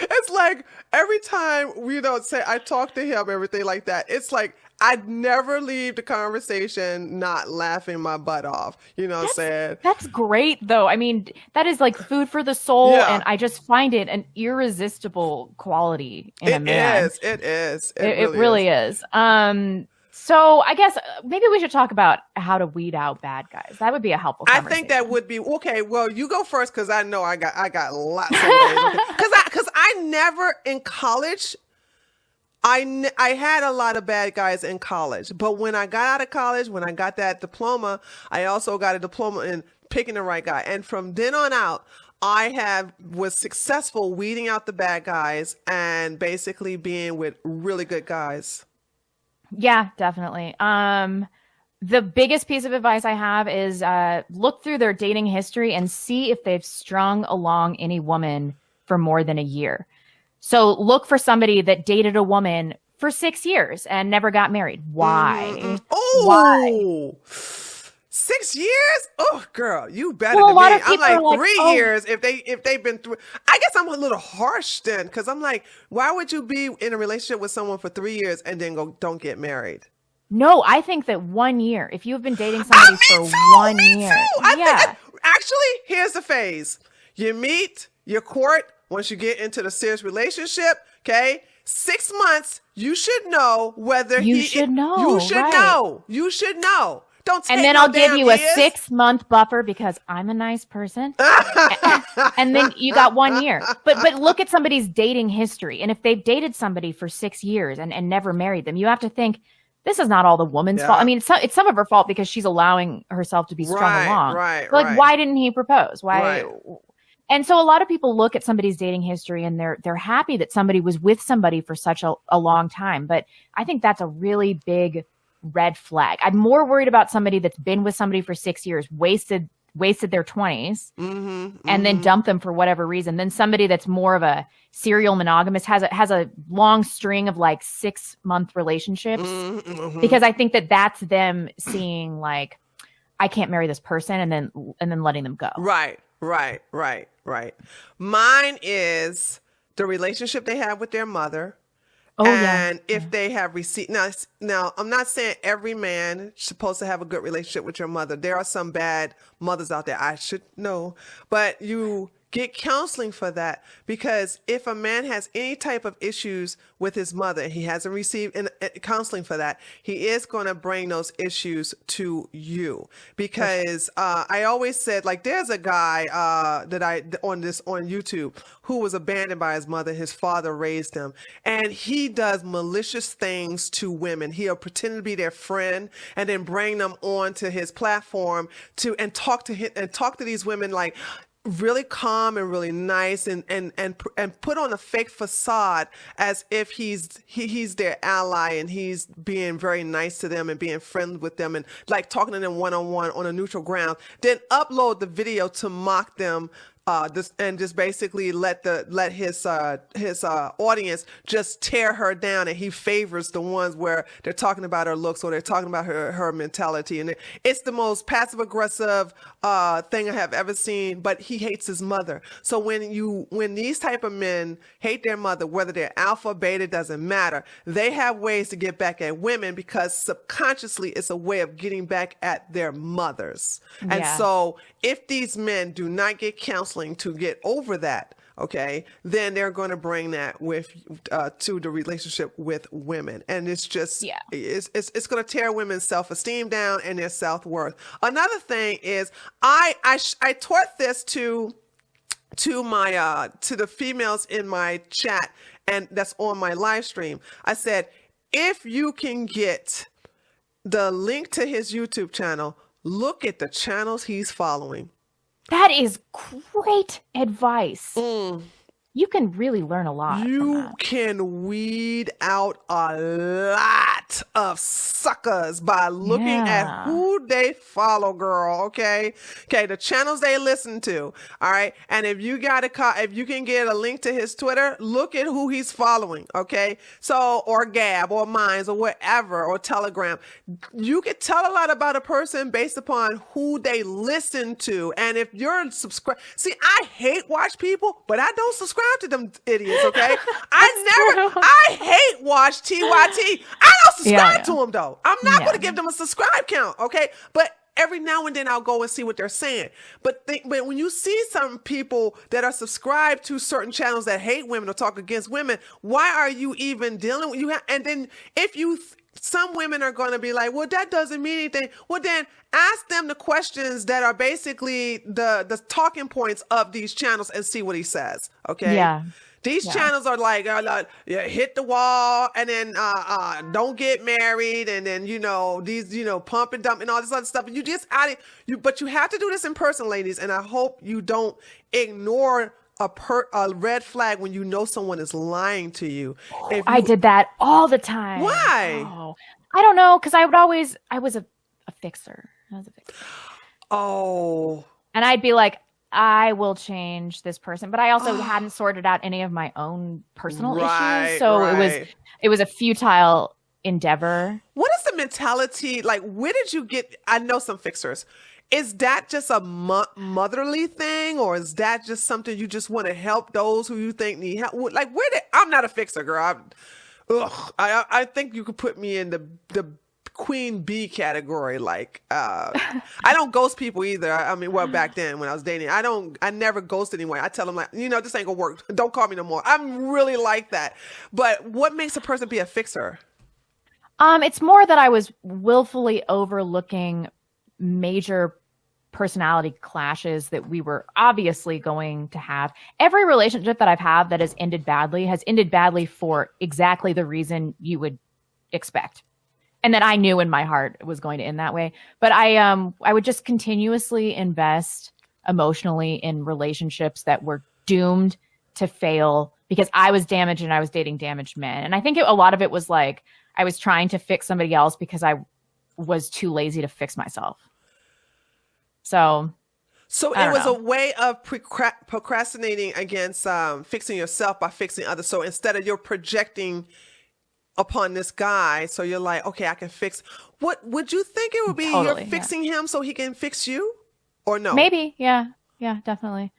It's like every time we don't say I talk to him, everything like that. It's like I'd never leave the conversation not laughing my butt off. You know what I'm saying? That's great, though. I mean, that is like food for the soul, Yeah. and I just find it an irresistible quality in a man. It is. It really is. So I guess maybe we should talk about how to weed out bad guys. That would be a helpful I conversation. think that would be okay. Well, you go first because I know I got lots of ways. Because I never in college. I had a lot of bad guys in college, but when I got out of college, when I got that diploma, I also got a diploma in picking the right guy. And from then on out, was successful weeding out the bad guys and basically being with really good guys. Yeah, definitely. The biggest piece of advice I have is look through their dating history and see if they've strung along any woman for more than a year. So look for somebody that dated a woman for 6 years and never got married. Why? Mm-hmm. Oh, why? 6 years? Oh, girl, you better than me. I'm like 3 years if they've been through. I guess I'm a little harsh then because I'm like, why would you be in a relationship with someone for 3 years and then don't get married? No, I think that 1 year. If you've been dating somebody for 1 year, Actually, here's the phase: you meet, you court. Once you get into the serious relationship, okay, 6 months, you should know whether you should know. You should know. You should know. Don't take and then no I'll give you years. a 6-month buffer because I'm a nice person. And then you got 1 year. But look at somebody's dating history. And if they've dated somebody for 6 years and never married them, you have to think, this is not all the woman's fault. I mean, it's some of her fault because she's allowing herself to be strung along. Like, why didn't he propose? Why? Right. And so a lot of people look at somebody's dating history and they're happy that somebody was with somebody for such a long time. But I think that's a really big red flag. I'm more worried about somebody that's been with somebody for 6 years, wasted their 20s, and then dumped them for whatever reason, than somebody that's more of a serial monogamous, has a long string of like 6-month relationships. Because I think that's them seeing like, I can't marry this person, and then letting them go. Right. Mine is the relationship they have with their mother. If they have received now, I'm not saying every man is supposed to have a good relationship with your mother. There are some bad mothers out there. I should know, but you get counseling for that, because if a man has any type of issues with his mother and he hasn't received counseling for that, he is going to bring those issues to you. Because I always said, like, there's a guy that on YouTube who was abandoned by his mother. His father raised him, and he does malicious things to women. He'll pretend to be their friend and then bring them onto his platform and talk to these women like really calm and really nice, and put on a fake facade as if he's their ally, and he's being very nice to them and being friendly with them and like talking to them one-on-one on a neutral ground, then upload the video to mock them. Just basically let his audience just tear her down, and he favors the ones where they're talking about her looks or they're talking about her mentality, and it's the most passive aggressive thing I have ever seen. But he hates his mother. So when these type of men hate their mother, whether they're alpha, beta, doesn't matter. They have ways to get back at women because subconsciously it's a way of getting back at their mothers. Yeah. And so if these men do not get counseling to get over that, okay, then they're going to bring that with to the relationship with women, and it's just it's going to tear women's self-esteem down and their self-worth. Another thing is I taught this to the females in my chat, and that's on my live stream. I said, if you can get the link to his YouTube channel, look at the channels he's following. That is great advice. You can really learn a lot. You can weed out a lot of suckers by looking at who they follow, girl. Okay, the channels they listen to. All right, and if you can get a link to his Twitter, look at who he's following. Okay, so or Gab or Minds or whatever or Telegram. You can tell a lot about a person based upon who they listen to, and if you're subscribed. See, I hate watch people, but I don't subscribe subscribe to them idiots, okay? True. I hate watch TYT. I don't subscribe Yeah. to them though. I'm not Yeah. going to give them a subscribe count, okay? But every now and then I'll go and see what they're saying. But when you see some people that are subscribed to certain channels that hate women or talk against women, why are you even dealing with you? And then if you, some women are going to be like, well, that doesn't mean anything. Well, then ask them the questions that are basically the talking points of these channels and see what he says. Okay. Yeah. These channels are like, hit the wall and then don't get married. And then, these, pump and dump and all this other stuff. And you just but you have to do this in person, ladies. And I hope you don't ignore a red flag when you know someone is lying to you. I did that all the time. Why? Oh, I don't know. Cause I was a fixer. I was a fixer. Oh. And I'd be like, I will change this person, but I also hadn't sorted out any of my own personal issues. So it was a futile endeavor. What is the mentality? Like, where did you get, I know some fixers. Is that just a motherly thing, or is that just something you just want to help those who you think need help? Like, I'm not a fixer, girl. I think you could put me in the queen bee category. Like, I don't ghost people either. I mean, well, back then when I was dating, I never ghost anyone. I tell them like, this ain't gonna work. Don't call me no more. I'm really like that. But what makes a person be a fixer? It's more that I was willfully overlooking major personality clashes that we were obviously going to have. Every relationship that I've had that has ended badly for exactly the reason you would expect. And that I knew in my heart it was going to end that way. But I would just continuously invest emotionally in relationships that were doomed to fail because I was damaged and I was dating damaged men. And I think a lot of it was like I was trying to fix somebody else because I was too lazy to fix myself. So it was a way of procrastinating against fixing yourself by fixing others. So instead of you're projecting upon this guy, so you're like, okay, I can fix. What would you think it would be? Totally, you're fixing him so he can fix you, or no? Maybe, yeah, definitely,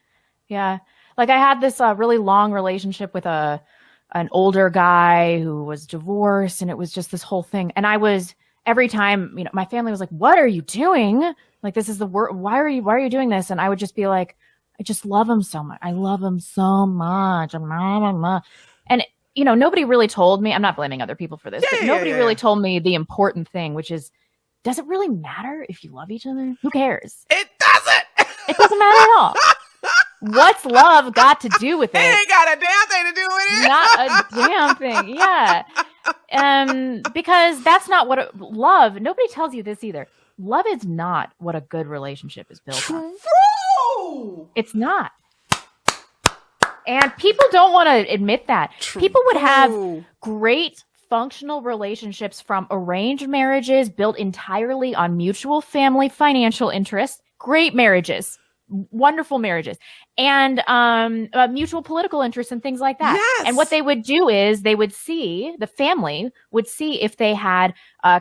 yeah. Like I had this really long relationship with an older guy who was divorced, and it was just this whole thing. And I was every time, my family was like, "What are you doing? Like this is the worst. Why are you doing this?" And I would just be like, "I just love him so much. I love him so much." And nobody really told me, I'm not blaming other people for this, but nobody really told me the important thing, which is, does it really matter if you love each other? Who cares? It doesn't. It doesn't matter at all. What's love got to do with it? It ain't got a damn thing to do with it. Not a damn thing. Yeah. Because that's not what love, nobody tells you this either. Love is not what a good relationship is built on. True. It's not. And people don't want to admit that. True. People would have great functional relationships from arranged marriages built entirely on mutual family financial interests. Great marriages. Wonderful marriages. And mutual political interests and things like that. Yes. And what they would do is the family would see if they had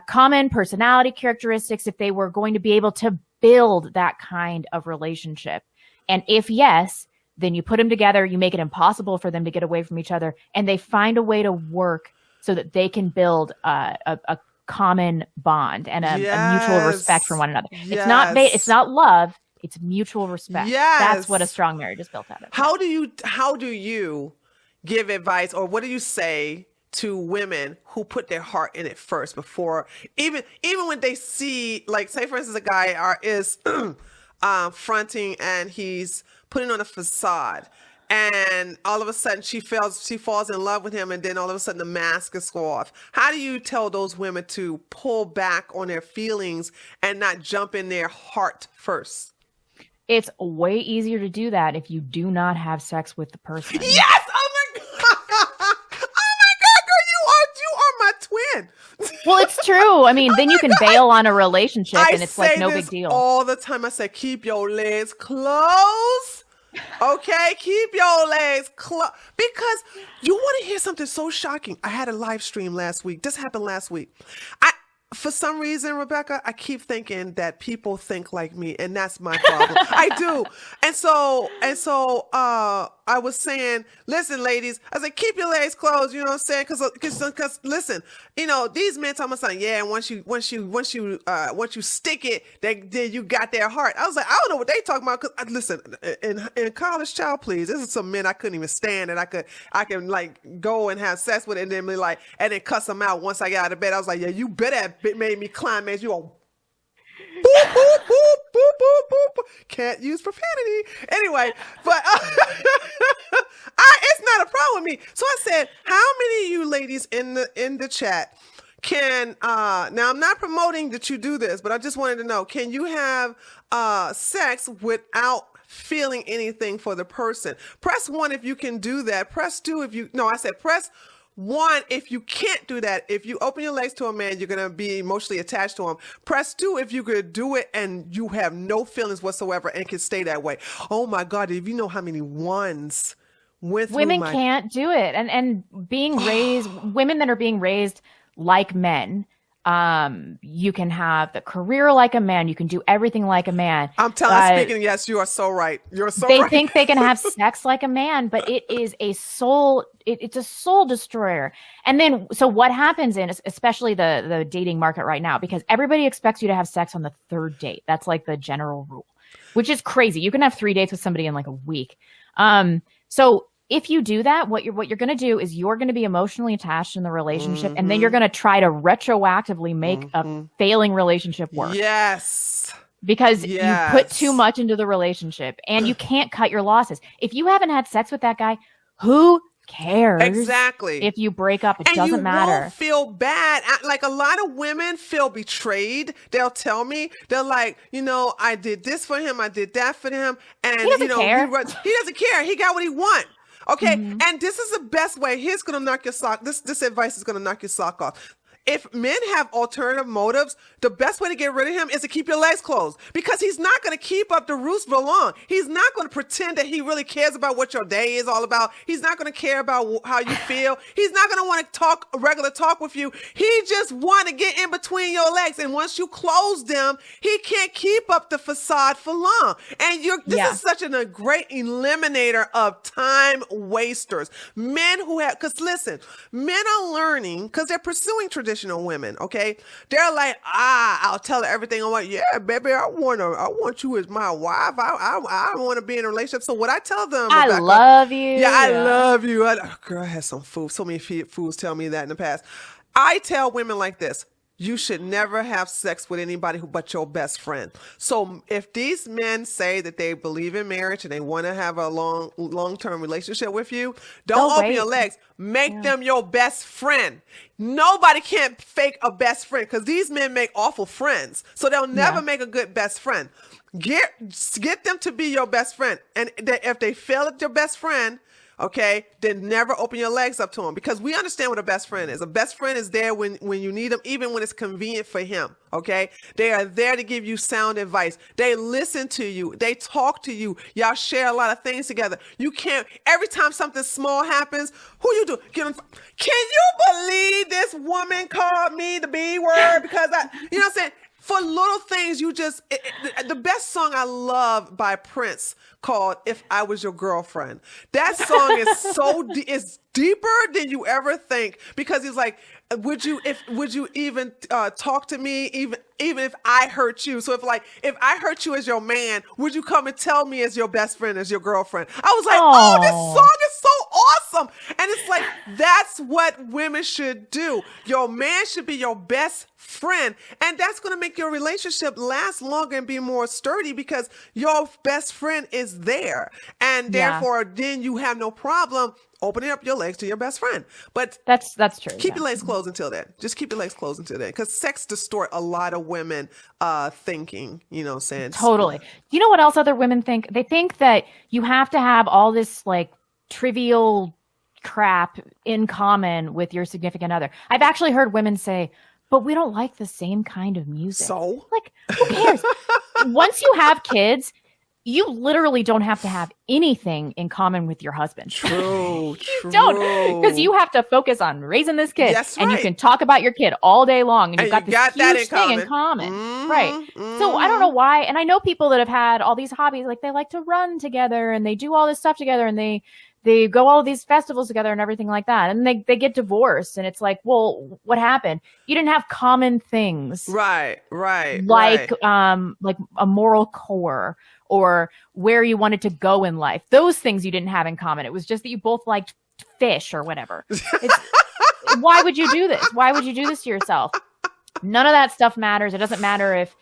common personality characteristics, if they were going to be able to build that kind of relationship. And if yes, then you put them together, you make it impossible for them to get away from each other, and they find a way to work so that they can build a common bond and a mutual respect for one another. Yes. It's not love, it's mutual respect. Yes. That's what a strong marriage is built out of. How do you give advice, or what do you say to women who put their heart in it first before even when they see, like, say for instance, a guy is fronting and he's putting on a facade, and all of a sudden she falls in love with him, and then all of a sudden the mask is off. How do you tell those women to pull back on their feelings and not jump in their heart first? It's way easier to do that if you do not have sex with the person. Yes! Oh my God! Oh my God, girl, you are my twin. Well, it's true. I mean, then you can bail on a relationship and it's like no big deal. All the time I say, keep your legs closed. Okay, keep your legs closed. Because you want to hear something so shocking. I had a live stream last week. This happened last week. For some reason, Rebecca, I keep thinking that people think like me, and that's my problem. I do. And so I was saying, listen, ladies, I said, keep your legs closed. You know what I'm saying? Because listen, these men talking about something. Yeah, and once you stick it, then you got their heart. I was like, I don't know what they talking about. Cause listen, in college, child, please, this is some men I couldn't even stand, and I can like go and have sex with it, and then be like, and then cuss them out once I got out of bed. I was like, yeah, you better have made me climax. You all boop, boop, boop, boop, boop, boop, boop. Can't use profanity. Anyway, but it's not a problem with me. So I said, how many of you ladies in the chat can, now I'm not promoting that you do this, but I just wanted to know, can you have sex without feeling anything for the person? Press 1 if you can do that. Press 2 if you, no, I said press 1, if you can't do that. If you open your legs to a man, you're going to be emotionally attached to him. Press 2 if you could do it and you have no feelings whatsoever and can stay that way. Oh my God, if you know how many ones went through women can't do it. And being raised, women that are being raised like men, you can have the career like a man. You can do everything like a man. I'm speaking. Yes, you are so right. You're so right. They think they can have sex like a man, but it is it's a soul destroyer. And then, so what happens especially the dating market right now, because everybody expects you to have sex on the 3rd date. That's like the general rule, which is crazy. You can have 3 dates with somebody in like a week. So if you do that, what you're going to do is you're going to be emotionally attached in the relationship, and then you're going to try to retroactively make a failing relationship work. Yes. Because you put too much into the relationship, and you can't cut your losses. If you haven't had sex with that guy, who cares? Exactly. If you break up, it doesn't matter. You won't feel bad. Like a lot of women feel betrayed. They'll tell me, they're like, I did this for him, I did that for him, and he doesn't care. He doesn't care. He got what he wants. Okay, and this is the best way. Here's gonna knock your sock. This advice is gonna knock your sock off. If men have alternative motives, the best way to get rid of him is to keep your legs closed, because he's not going to keep up the ruse for long. He's not going to pretend that he really cares about what your day is all about. He's not going to care about how you feel. He's not going to want to talk regular talk with you. He just want to get in between your legs. And once you close them, he can't keep up the facade for long. And this is such a great eliminator of time wasters. Men who have, because listen, men are learning, because they're pursuing traditional women, okay? They're like, I'll tell her everything I want. Yeah, baby, I want you as my wife. I want to be in a relationship. So what I tell them, I Rebecca, love you. Yeah, I love you. Girl, I had so many fools tell me that in the past. I tell women like this: you should never have sex with anybody but your best friend. So if these men say that they believe in marriage and they want to have a long-term relationship with you, don't open your legs. Make them your best friend. Nobody can fake a best friend, because these men make awful friends. So they'll never make a good best friend. Get them to be your best friend. And if they fail at your best friend, okay, then never open your legs up to him, because we understand what a best friend is. A best friend is there when you need them, even when it's convenient for him, okay? They are there to give you sound advice. They listen to you. They talk to you. Y'all share a lot of things together. You can't, every time something small happens, who you do? Can you believe this woman called me the B word? Because you know what I'm saying? For little things, the best song I love by Prince called "If I Was Your Girlfriend." That song is it's deeper than you ever think, because he's like, would you even talk to me even if I hurt you? So if I hurt you as your man, would you come and tell me as your best friend, as your girlfriend? I was like, oh, this song is so awesome. And it's like, that's what women should do. Your man should be your best friend. And that's going to make your relationship last longer and be more sturdy, because your best friend is there. And therefore, then you have no problem opening up your legs to your best friend. But that's true. Keep your legs closed until then. Just keep your legs closed until then. Because sex distort a lot of women thinking, saying. Totally. You know what else other women think? They think that you have to have all this like trivial crap in common with your significant other. I've actually heard women say, but we don't like the same kind of music. So? Like, who cares? Once you have kids, you literally don't have to have anything in common with your husband. True, You don't, because you have to focus on raising this kid. That's and you right. can talk about your kid all day long, and you've got you this got that huge in thing in common. common. Right. So I don't know why. And I know people that have had all these hobbies, like they like to run together and they do all this stuff together, and they go all these festivals together and everything like that. And they get divorced, and it's like, well, what happened? You didn't have common things. Right. Like a moral core or where you wanted to go in life. Those things you didn't have in common. It was just that you both liked fish or whatever. Why would you do this? Why would you do this to yourself? None of that stuff matters. It doesn't matter if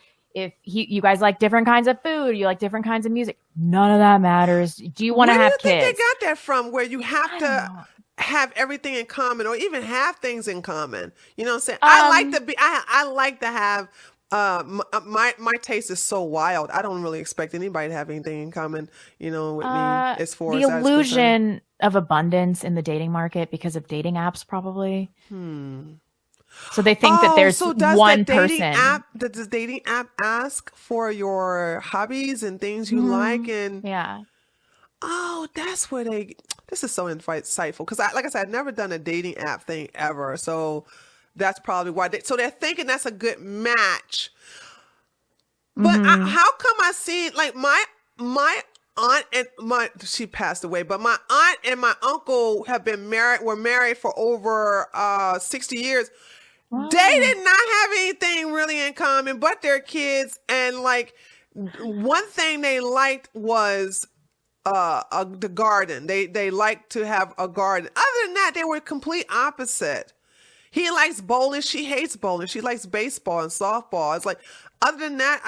you guys like different kinds of food, you like different kinds of music. None of that matters. Do you want to have kids? Where do you think they got that from, where you have to have everything in common or even have things in common? You know what I'm saying? I like to have my taste is so wild. I don't really expect anybody to have anything in common, with me as far as the illusion of abundance in the dating market because of dating apps, probably. So they think that there's one person. Does the dating app ask for your hobbies and things you like? And yeah. Oh, that's where this is so insightful. Because like I said, I've never done a dating app thing ever. So that's probably why so they're thinking that's a good match. But how come I see like my aunt and she passed away, but my aunt and my uncle were married for over 60 years. Wow. They did not have anything really in common but their kids. And like one thing they liked was the garden. They liked to have a garden. Other than that, they were complete opposite. He likes bowling. She hates bowling. She likes baseball and softball. It's like, other than that,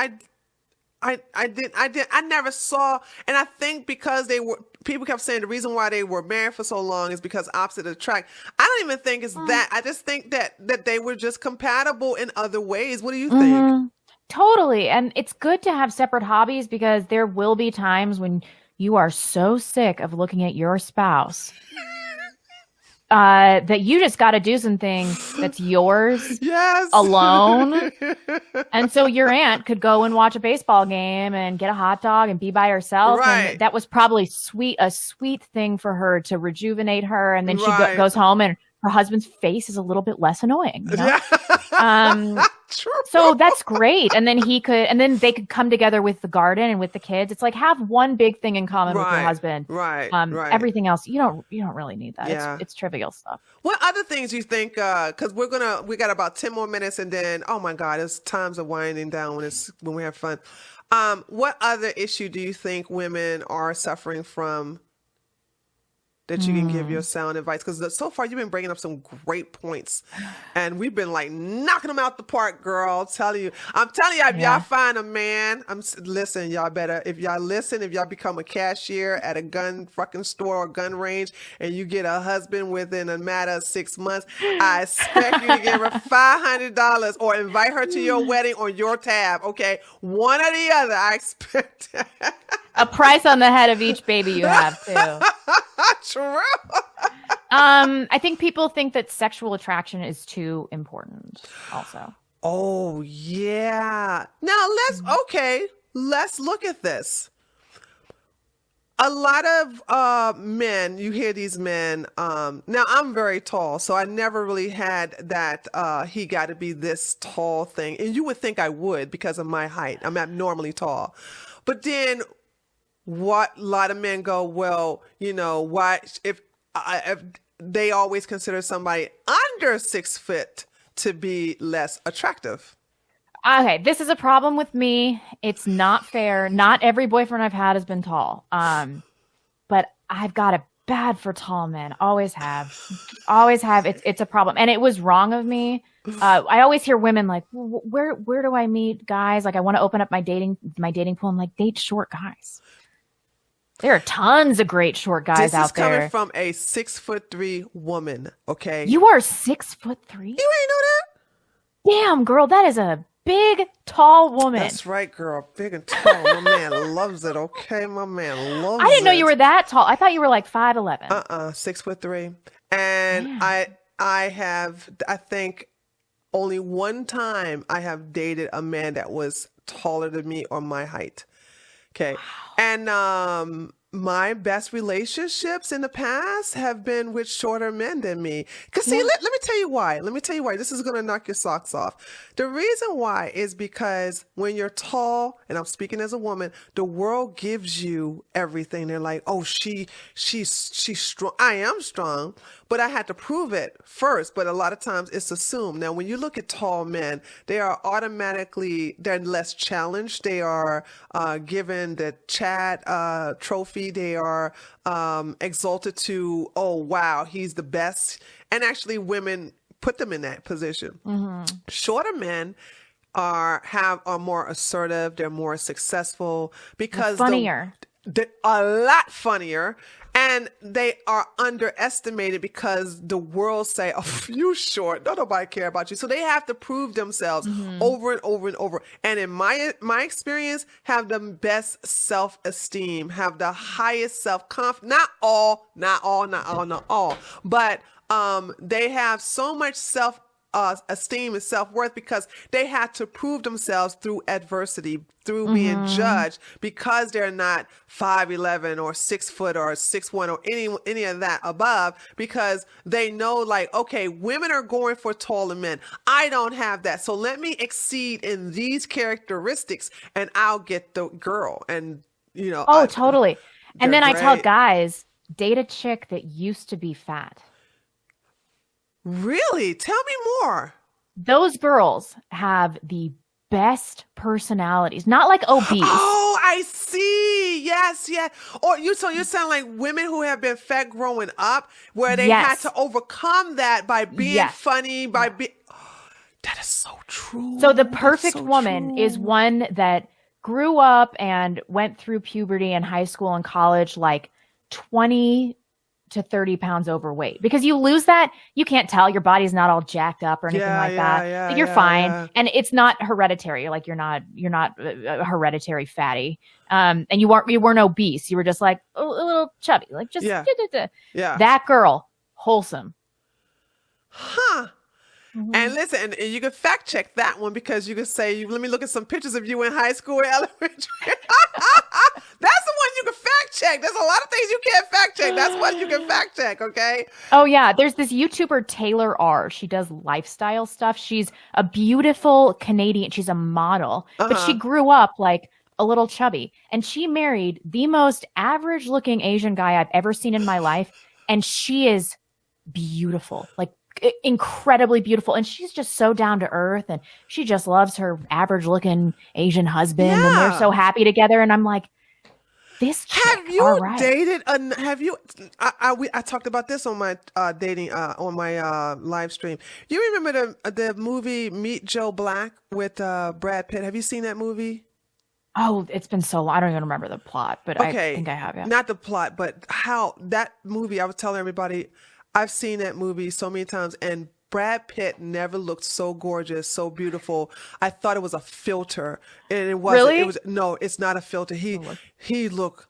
I never saw, and I think because people kept saying the reason why they were married for so long is because opposite attract. I don't even think it's that. I just think that they were just compatible in other ways. What do you think? Totally. And it's good to have separate hobbies because there will be times when you are so sick of looking at your spouse that you just got to do something that's yours alone. And so your aunt could go and watch a baseball game and get a hot dog and be by herself. Right. And that was probably a sweet thing for her to rejuvenate her. And then she goes home and her husband's face is a little bit less annoying. You know? True. So that's great. And then they could come together with the garden and with the kids. It's like have one big thing in common with your husband. Right. Everything else, you don't really need that. Yeah. It's trivial stuff. What other things you think, cause we got about 10 more minutes and then, oh my God, it's times of winding down when we have fun. What other issue do you think women are suffering from that you can give your sound advice? Because so far you've been bringing up some great points and we've been like knocking them out the park, girl. I'm telling you, if y'all find a man, listen, y'all better, if y'all become a cashier at a gun fucking store or gun range and you get a husband within a matter of 6 months, I expect you to give her $500 or invite her to your wedding on your tab. Okay. One or the other. I expect a price on the head of each baby you have too. True. I think people think that sexual attraction is too important also. Oh yeah. Now let's look at this. A lot of men, you hear these men, now I'm very tall, so I never really had that he got to be this tall thing. And you would think I would because of my height. I'm abnormally tall. But then what a lot of men go, well, why if they always consider somebody under 6 foot to be less attractive. Okay, this is a problem with me. It's not fair. Not every boyfriend I've had has been tall. But I've got it bad for tall men. Always have. It's a problem. And it was wrong of me. I always hear women like, where do I meet guys? Like I want to open up my dating pool. I'm like, date short guys. There are tons of great short guys out there. This is coming from a 6'3" woman, okay? You are 6'3"? You ain't know that? Damn, girl, that is a big, tall woman. That's right, girl. Big and tall. My man loves it, okay? My man loves it. I didn't know you were that tall. I thought you were like 5'11". 6'3". And man. I think only one time I have dated a man that was taller than me or my height. Okay. And my best relationships in the past have been with shorter men than me. Because see, Yeah. let me tell you why. Let me tell you why. This is going to knock your socks off. The reason why is because when you're tall, and I'm speaking as a woman, the world gives you everything. They're like, oh, she's strong. I am strong, but I had to prove it first. But a lot of times it's assumed. Now, when you look at tall men, they are they're less challenged. They are given the Chad trophy. They are exalted to, oh, wow, he's the best. And actually women put them in that position. Shorter men are more assertive. They're more successful because Funnier. they're a lot funnier, and they are underestimated because the world say, oh, you short, don't nobody care about you. So they have to prove themselves over and over and over. And in my experience, have the best self-esteem, have the highest self-confidence, not all, but they have so much esteem and self-worth because they had to prove themselves through adversity, through being judged, because they're not 5'11" or 6 foot or 6'1" or any of that above, because they know, like, okay, women are going for taller men. I don't have that. So let me exceed in these characteristics and I'll get the girl. And, you know, Oh, totally. And they're then I tell great. guys, date a chick that used to be fat. Really? Tell me more. Those girls have the best personalities, not like obese. Oh, I see. Yes, yes. So you sound like women who have been fat growing up, where they had Yes. to overcome that by being Yes. funny, by being. That is so true. So the That's perfect so woman is true. one that grew up and went through puberty and high school and college like 20 to 30 pounds overweight, because you lose that. You can't tell, your body's not all jacked up or anything like that. You're fine. Yeah. And it's not hereditary. Like you're not a hereditary fatty. And you weren't obese. You were just like a little chubby, like just Yeah. Yeah. that girl, wholesome. Huh. And listen, and you can fact check that one, because you can say, let me look at some pictures of you in high school or elementary. That's the one you can fact check. There's a lot of things you can't fact check. That's one you can fact check, okay? Oh yeah, there's this YouTuber Taylor R. She does lifestyle stuff. She's a beautiful Canadian. She's a model, but she grew up like a little chubby, and she married the most average-looking Asian guy I've ever seen in my life, and she is beautiful, like incredibly beautiful, and she's just so down to earth, and she just loves her average-looking Asian husband, and they're so happy together. And I'm like, this chick, Have you all right. dated? Have you? I talked about this on my dating on my live stream. You remember the movie Meet Joe Black with Brad Pitt? Have you seen that movie? Oh, it's been so long. I don't even remember the plot, but Okay, I think I have. Yeah. not the plot, but how that movie. I was telling everybody, I've seen that movie so many times, and Brad Pitt never looked so gorgeous, so beautiful. I thought it was a filter, and it wasn't. Really? No, it's not a filter. He looked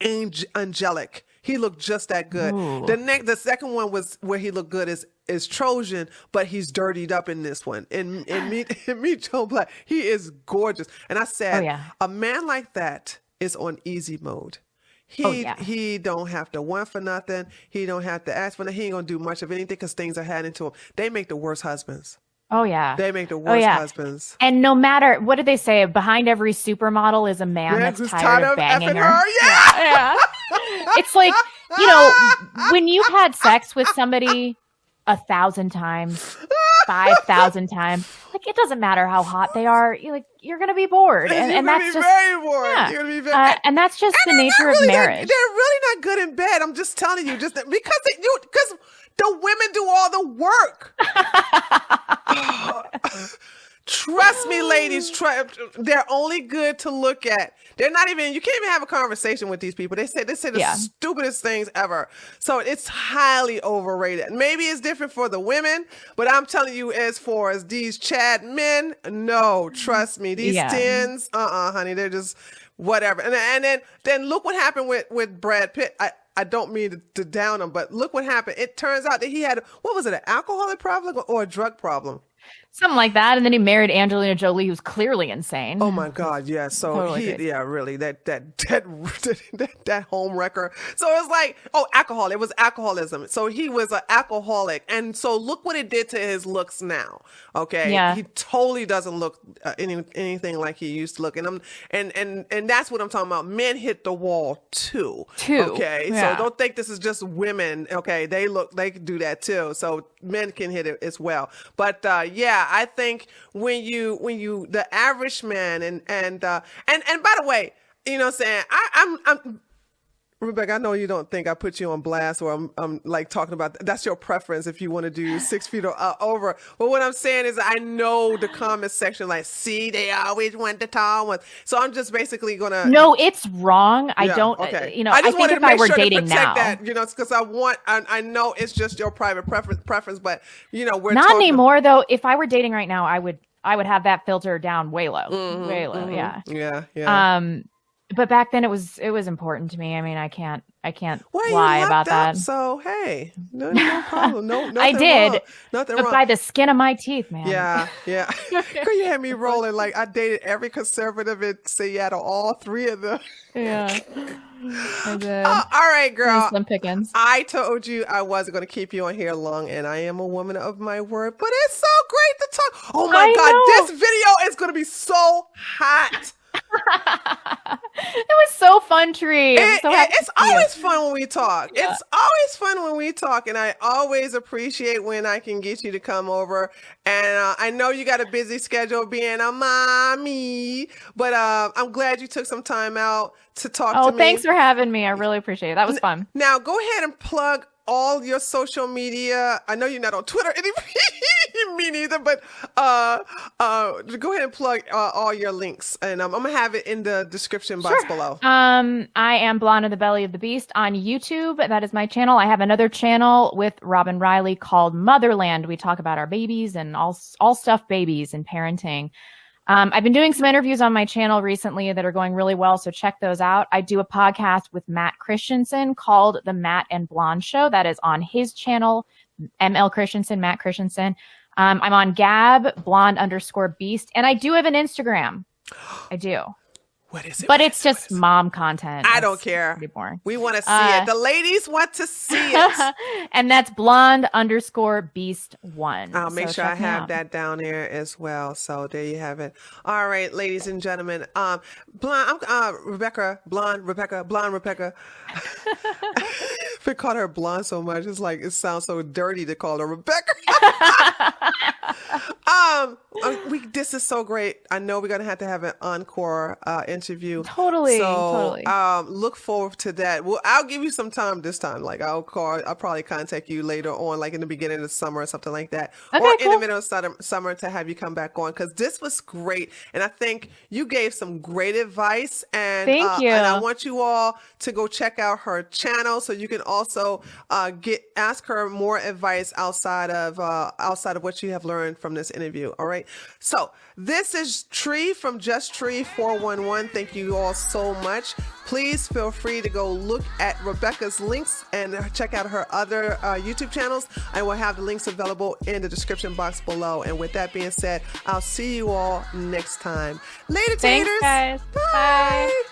angelic. He looked just that good. Ooh. The second one was where he looked good is Trojan, but he's dirtied up in this one. In Meet Joe Black, he is gorgeous. And I said, a man like that is on easy mode. He don't have to want for nothing. He don't have to ask for nothing. He ain't gonna do much of anything because things are handed to him. They make the worst husbands. Oh yeah. They make the worst husbands. And no matter what did they say, behind every supermodel is a man that's tired of banging her. Yeah. It's like, you know, when you've had sex with somebody 1,000 times, 5,000 times, like it doesn't matter how hot they are. You're gonna be bored, and that's just very bored. yeah. You're gonna be very, and that's just the nature of marriage. They're really not good in bed. I'm just telling you, just because the women do all the work. Trust me, ladies. They're only good to look at. They're not even. You can't even have a conversation with these people. They say the stupidest things ever. So it's highly overrated. Maybe it's different for the women, but I'm telling you, as far as these Chad men, no. Trust me, these tens, honey, they're just whatever. And then look what happened with Brad Pitt. I don't mean to down him, but look what happened. It turns out that he had, what was it, an alcoholic problem or a drug problem? Something like that. And then he married Angelina Jolie, who's clearly insane. Oh my God, yeah. So Totally he, crazy. yeah, really, that home wrecker. So it was like, oh, alcohol. It was alcoholism. So he was an alcoholic, and so look what it did to his looks now. Okay, Yeah. he totally doesn't look anything like he used to look, and that's what I'm talking about. Men hit the wall too. Okay, Yeah. so don't think this is just women. Okay, they can do that too. So men can hit it as well. But yeah, I think when you the average man and by the way, you know what I'm saying, I'm Rebecca, I know you don't think I put you on blast, or I'm like talking about that's your preference if you want to do 6 feet or over. But what I'm saying is, I know the comment section, like, see, they always want the tall ones. So I'm just basically gonna. No, it's wrong. I Yeah, don't. okay. You know, I I just think wanted if to I make were sure to dating protect now, that, you know, it's because I know it's just your private preference, but you know, we're not talking. anymore though. If I were dating right now, I would have that filter down way low, way low. Yeah. Yeah. But back then it was important to me. I mean, I can't Well, you lie lucked about up, that. so hey, no problem. No, nothing I did, wrong. Nothing but wrong. by the skin of my teeth, man. Yeah. Girl, you had me rolling. Like, I dated every conservative in Seattle, all three of them. Yeah. I did. All right, girl. Slim pickings. I told you I wasn't going to keep you on here long, and I am a woman of my word, but it's so great to talk. Oh my I God, know. this video is going to be so hot. It was so fun, Tree. It's always fun when we talk. Yeah. It's always fun when we talk, and I always appreciate when I can get you to come over. And I know you got a busy schedule being a mommy, but I'm glad you took some time out to talk to me. Thanks for having me. I really appreciate it. That was fun. Now, go ahead and plug all your social media. I know you're not on Twitter anymore. Me neither, but go ahead and plug all your links, and I'm gonna have it in the description box below. I am Blonde in the Belly of the Beast on YouTube. That is my channel. I have another channel with Robin Riley called Motherland. We talk about our babies and all stuff babies and parenting. I've been doing some interviews on my channel recently that are going really well, so check those out. I do a podcast with Matt Christensen called The Matt and Blonde Show. That is on his channel, ML Christensen, Matt Christensen. I'm on Gab, blonde_beast, and I do have an Instagram. I do. What is it? But it's just mom content. I don't care. Pretty boring. We want to see it. The ladies want to see it. And that's blonde_beast1. I'll make sure I check me have out. that down there as well. So there you have it. All right, ladies and gentlemen. Blonde, Rebecca. We call her blonde so much. It's like, it sounds so dirty to call her Rebecca. This is so great. I know we're gonna have to have an encore interview. Totally. So look forward to that. Well, I'll give you some time this time. Like, I'll probably contact you later on, like in the beginning of the summer or something like that, Okay, or in cool. the middle of summer to have you come back on, because this was great, and I think you gave some great advice. And Thank you. And I want you all to go check out her channel so you can also ask her more advice outside of what you have learned from this interview. All right. So this is Tree from Just Tree 411. Thank you all so much. Please feel free to go look at Rebecca's links and check out her other YouTube channels. I will have the links available in the description box below. And with that being said, I'll see you all next time. Later, Thanks, taters. guys. Bye. Bye.